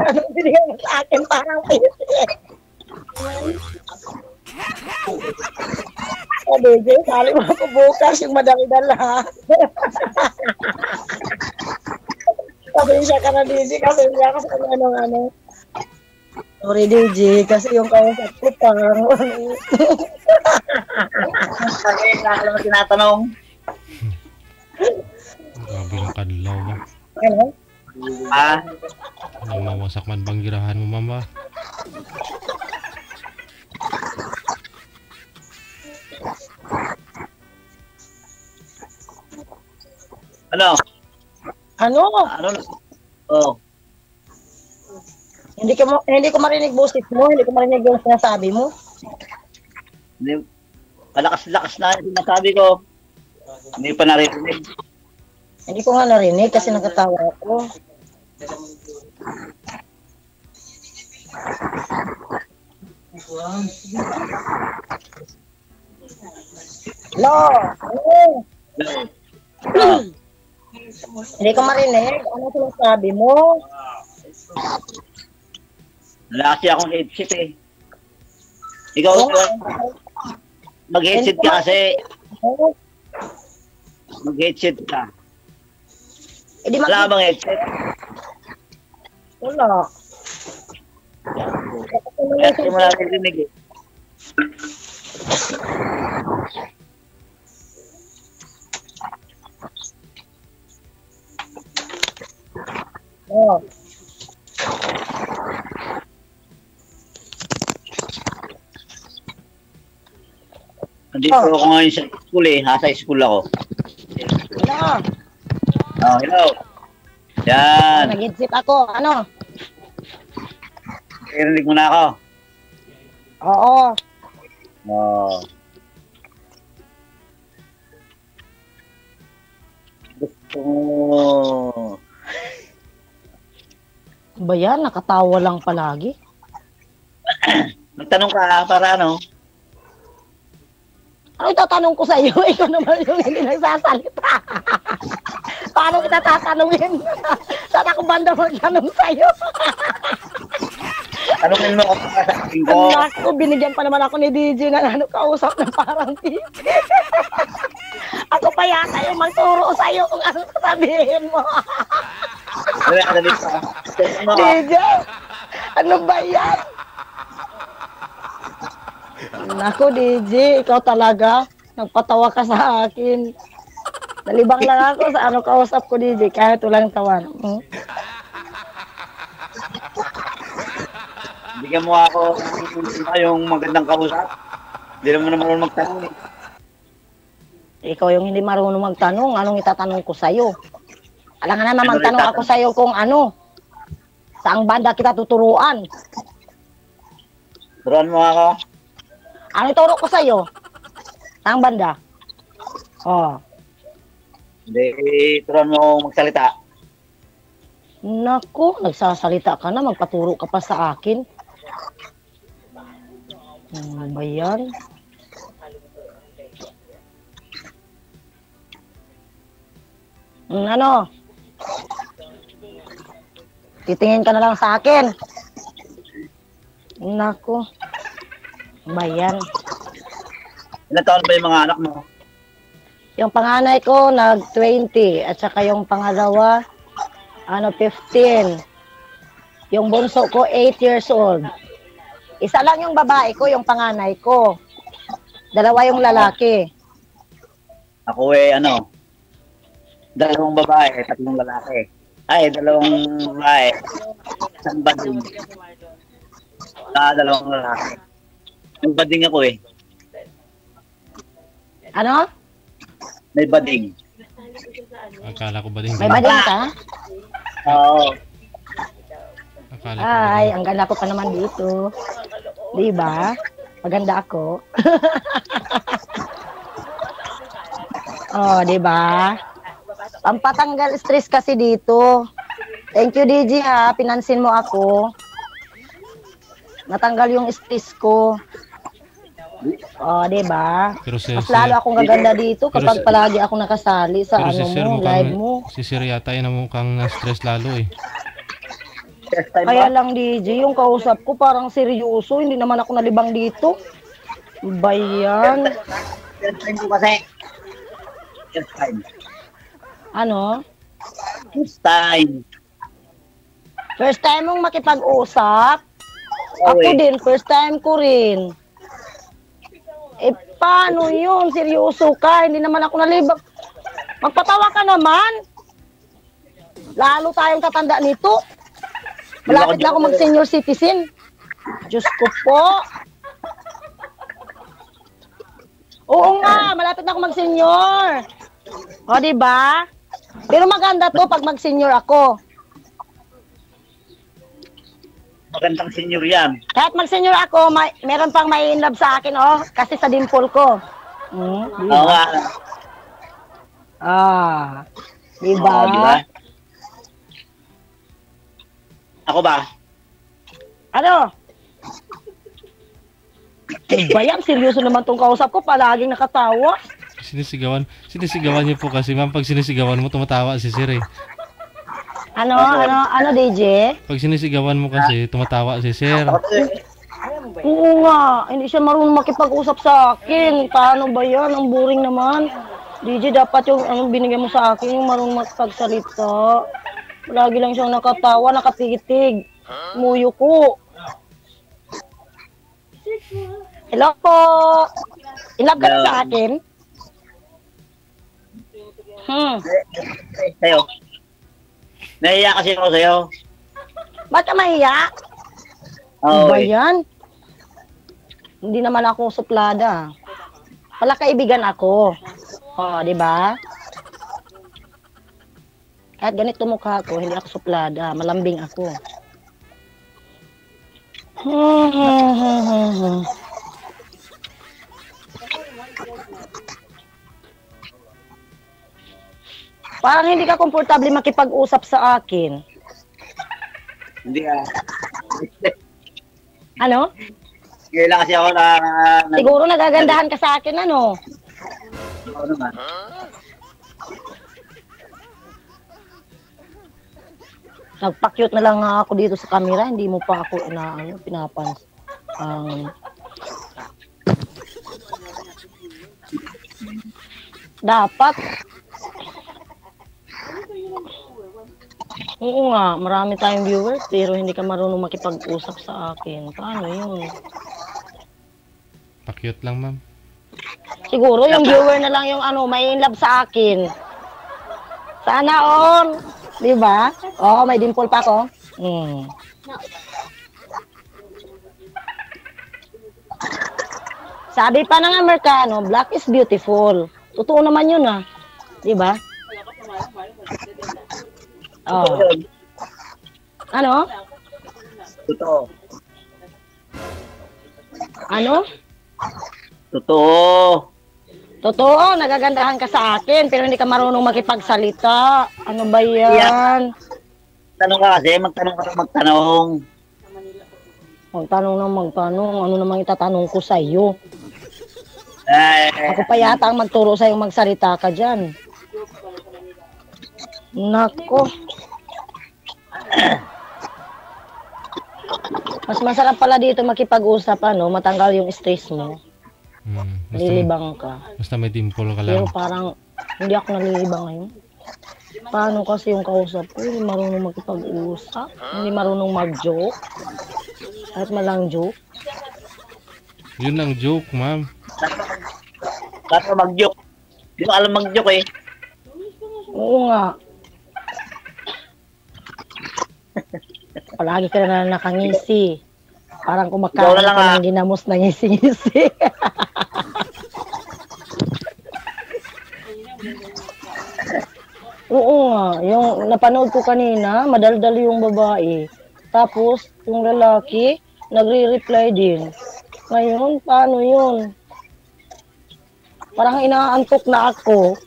Speaker 9: Anong binigay mo sa akin parang DJ, sali mo ako bukas yung madaldal Pasensya ka na, DJ, kasi hindi ako sa ano. Sorry, DJ, kasi yung kausap ko parang
Speaker 10: Kasi nakala mo tinatanong.
Speaker 2: Grabe yung kadlaw ba?
Speaker 9: ano?
Speaker 10: Ah,
Speaker 2: Namawasak man bang girahan mo, mama?
Speaker 10: ano?
Speaker 9: Ano?
Speaker 10: Ano? Oh.
Speaker 9: Hindi ko marinig boses mo, hindi ko marinig yung sinasabi mo.
Speaker 10: Hindi, malakas-lakas na yung sinasabi ko. Hindi pa narinig.
Speaker 9: Hindi ko nga narinig kasi nagkatawa ako. Hello?
Speaker 10: Ah,
Speaker 9: Hindi ko marinig. Ano sinasabi mo?
Speaker 10: wala kasi akong headset eh. Ikaw, mag-headset ka kasi. Mag-headset ka.
Speaker 9: Hindi
Speaker 10: Wala ka bang headset?
Speaker 9: Wala.
Speaker 10: Kaya hindi mo narinig eh.
Speaker 9: Oh.
Speaker 10: Nandito ako ngayon sa school eh. Nasa school ako.
Speaker 9: Hello?
Speaker 10: Oh, hello. Yan.
Speaker 9: Nag-headset ako. Ano?
Speaker 10: Narinig mo na ako.
Speaker 9: Oo.
Speaker 10: Oh. Gusto mo.
Speaker 9: Ba yan? Nakatawa lang palagi.
Speaker 10: Magtanong ka para ano?
Speaker 9: Ano itatanong ko sa iyo? Ikaw naman yung hindi nagsasalita. Paano kita tatanungin? Saan ako banda magtanong sa iyo?
Speaker 10: Tanungin mo ako sa akin ko.
Speaker 9: Naku, binigyan pa naman ako ni DJ na kausap na parang DJ. Ako pa yata yung magturo sa iyo kung ano sasabihin mo. DJ, ano ba yan? Naku, DJ, ikaw talaga. Nagpatawa ka sa akin. Nalibang lang ako sa ano kausap ko, DJ, kahit walang tawan.
Speaker 10: Bigyan mo ako yung magandang kausap. Hindi naman naman magtanong eh.
Speaker 9: Ikaw yung hindi marunong magtanong. Anong itatanong ko sa'yo? Alam nga naman magtanong ako sa'yo kung ano. Saang banda kita tuturuan?
Speaker 10: Turuan mo ako.
Speaker 9: Ano ituro ko sa'yo? Saang banda? Oh.
Speaker 10: Hindi, turuan mo ako magsalita.
Speaker 9: Naku, nagsasalita ka na. Magpaturo ka pa sa akin. Ano ba yan? Ano? Titingin ka na lang sa akin. Naku. Bayan.
Speaker 10: Ilan taon ba yung mga anak mo?
Speaker 9: Yung panganay ko, nag-20. At saka yung pangalawa, 15. Yung bunso ko, 8 years old. Isa lang yung babae ko, yung panganay ko. Dalawa yung lalaki.
Speaker 10: Ako dalawang babae, tatlong lalaki. Ay, dalawang babae. Isang bading. Dalawang lalaki. May bading ako eh.
Speaker 9: Ano?
Speaker 10: May bading.
Speaker 2: Akala ko ba din?
Speaker 9: May bading ka?
Speaker 10: Oo.
Speaker 2: Akala ko
Speaker 9: Ay, ang ganda ko pa naman dito. Di ba? Maganda ako. Oh, di ba? Pampatanggal stress kasi dito. Thank you, DJ, ha. Pinansin mo ako. Natanggal yung stress ko. Oh, di ba? Mas lalo akong gaganda dito kapag palagi ako nakasali sa ano mo, live mo.
Speaker 2: Si Sir yata yun mukhang na-stress lalo eh.
Speaker 9: Kaya lang, DJ, yung kausap ko parang seryoso. Hindi naman ako nalibang dito. Bayan.
Speaker 10: First time ko kasi. First time.
Speaker 9: Ano?
Speaker 10: First time.
Speaker 9: First time mong makipag-usap? Ako din, first time ko rin. Eh, paano yun? Seryoso ka? Hindi naman ako nalibang. Magpatawa ka naman. Lalo tayong tatanda nito. Malapit na ako mag-senior citizen. Diyos ko po. Oo nga, malapit na ako mag-senior. O, diba? Pero maganda to pag mag-senior ako.
Speaker 10: Magandang senior yan.
Speaker 9: Kahit mag-senior ako, meron pang may in love sa akin, oh. Kasi sa dimple ko. Diba?
Speaker 10: Oo nga.
Speaker 9: Diba?
Speaker 10: Oo, diba? Ako ba?
Speaker 9: Ano? Ba yan? Seryoso naman tong kausap ko. Palaging nakatawa.
Speaker 2: Sinisigawan niyo po kasi, ma'am. Pag sinisigawan mo, tumatawa si Sir eh.
Speaker 9: Ano, DJ?
Speaker 2: Pag sinisigawan mo kasi, tumatawa si Sir.
Speaker 9: Oo nga. Hindi siya marunong makipag-usap sa akin. Paano ba yan? Ang boring naman. DJ, dapat yung binigyan mo sa akin, yung marunong makipagsalita. Lagi lang siyang nakatawa, nakatitig. Muyo ko. Hello po. Inlove ka sa akin?
Speaker 10: Sa'yo. Nahiya kasi ako sa'yo.
Speaker 9: Ba't ka mahiya?
Speaker 10: Oo.
Speaker 9: Ba yan? Hindi naman ako suplada. Pala kaibigan ako. Di ba? Kahit ganito mukha ko, hindi ako suplada. Malambing ako. Parang hindi ka komportable makipag-usap sa akin.
Speaker 10: Hindi
Speaker 9: Ano?
Speaker 10: Kailan kasi ako na...
Speaker 9: Siguro nagagandahan ka sa akin, ano?
Speaker 10: Oo naman.
Speaker 9: Nagpa-cute na lang ako dito sa camera, hindi mo pa ako pinapans. Dapat. Oo nga, marami tayong viewers pero hindi ka marunong makipag-usap sa akin. Paano yun?
Speaker 2: Pa-cute lang, ma'am.
Speaker 9: Siguro yung viewer na lang yung may in love sa akin. Sana all. Di ba? Oo, may dimple pa ako. Sabi pa ng Amerikano, black is beautiful. Totoo naman yun di ba? Oh. Ano?
Speaker 10: Totoo.
Speaker 9: Ano?
Speaker 10: Totoo.
Speaker 9: Totoo, nagagandahan ka sa akin, pero hindi ka marunong makipagsalita. Ano ba yan?
Speaker 10: Tanong ka kasi, magtanong.
Speaker 9: Magtanong. Ano namang itatanong ko sa iyo?
Speaker 10: Ay,
Speaker 9: Ako pa yata ang magturo sa iyo magsalita ka dyan. Nako. Mas masarap pala dito makipag-usap, matanggal yung stress mo. Nilibang ka.
Speaker 2: Basta may dimple ka lang.
Speaker 9: Pero parang hindi ako nalilibang ngayon. Paano kasi yung kausap ko? Hindi marunong makipag-usap. Hindi marunong mag-joke. Kahit malang joke.
Speaker 2: Yun ang joke, ma'am.
Speaker 10: Dapat mag-joke. Hindi mo alam mag-joke eh.
Speaker 9: Oo nga. Palagi ka na nakangisi. Parang kumakain ka ng ginamos na ngisi-ngisi. Oo nga. Yung napanood ko kanina, madaldal yung babae. Tapos, yung lalaki, nagre-reply din. Ngayon, paano yun? Parang inaantok na ako.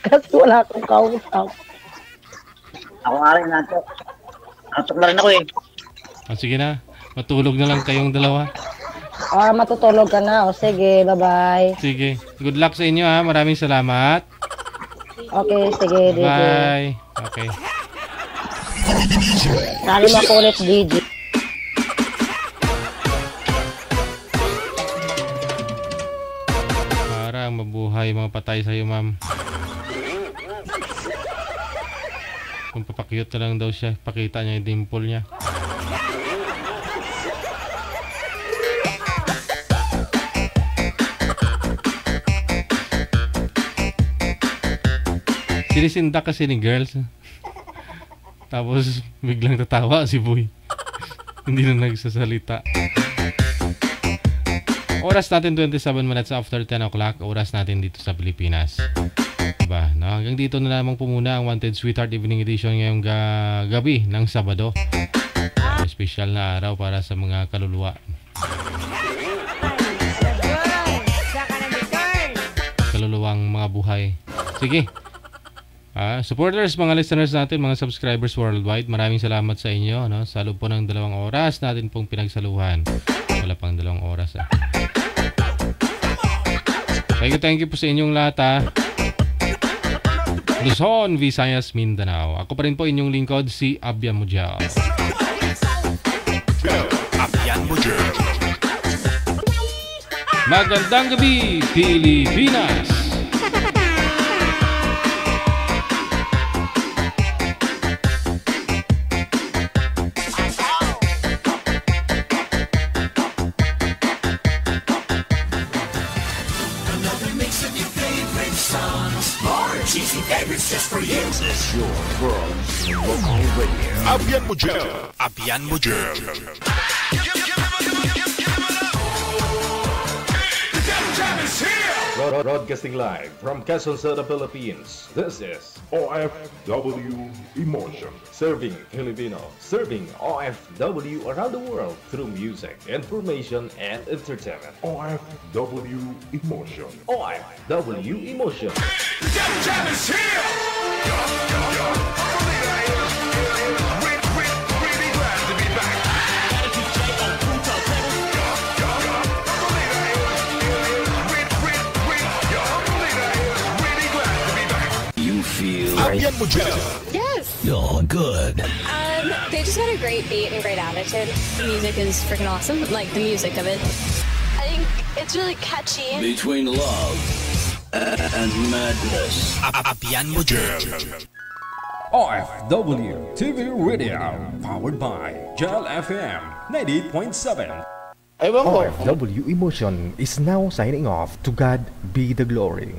Speaker 9: Kasi wala akong kausap.
Speaker 10: Ako nga rin, antok. Antok na rin ako eh.
Speaker 2: Sige na. Matulog na lang kayong dalawa.
Speaker 9: Matutulog ka na. O sige, bye-bye.
Speaker 2: Sige. Good luck sa inyo Maraming salamat.
Speaker 9: Okay, sige, DJ.
Speaker 2: Bye. Okay.
Speaker 9: Sali mo ako ulit, DJ.
Speaker 2: Para mabuhay mga patay sa'yo, ma'am. Kung papakyut na lang daw siya, pakita niya yung dimple niya. Sinisindak kasi ni girls. Tapos biglang tatawa si Boy. Hindi na nagsasalita. Oras natin 27 minutes after 10 o'clock. Oras natin dito sa Pilipinas. Diba? No? Hanggang dito na lamang po muna ang Wanted Sweetheart Evening Edition ngayong gabi ng Sabado. Special na araw para sa mga kaluluwa. Kaluluwang mga buhay. Sige. Supporters, mga listeners natin, mga subscribers worldwide, maraming salamat sa inyo. No? Sa loob po ng 2 oras natin pong pinagsaluhan. Wala pang 2 oras. Thank you po sa inyong lahat. Luzon, Visayas, Mindanao. Ako pa rin po inyong lingkod, si Abian Mujal.
Speaker 3: Abian Mujal.
Speaker 2: Magandang gabi, Pilipinas!
Speaker 3: Cheesy favorites just for you. This is your world local radio. Abian Mujal. Abian Mujal.
Speaker 1: Broadcasting live from Quezon City, Philippines. This is
Speaker 3: OFW Emotion.
Speaker 1: Serving Filipino, serving OFW around the world through music, information, and entertainment.
Speaker 3: OFW Emotion.
Speaker 1: OFW Emotion.
Speaker 3: Jam is here! Really glad to be back.
Speaker 11: You feel
Speaker 3: Abian Mujal.
Speaker 11: Yes. You're good.
Speaker 12: They just got a great beat and great attitude. The music is freaking awesome. Like the music of it. I think it's really catchy.
Speaker 11: Between love and madness.
Speaker 3: Abian Mujal.
Speaker 1: OFW TV Radio, powered by Gel FM 98.7. OFW Emotion is now signing off. To God be the glory.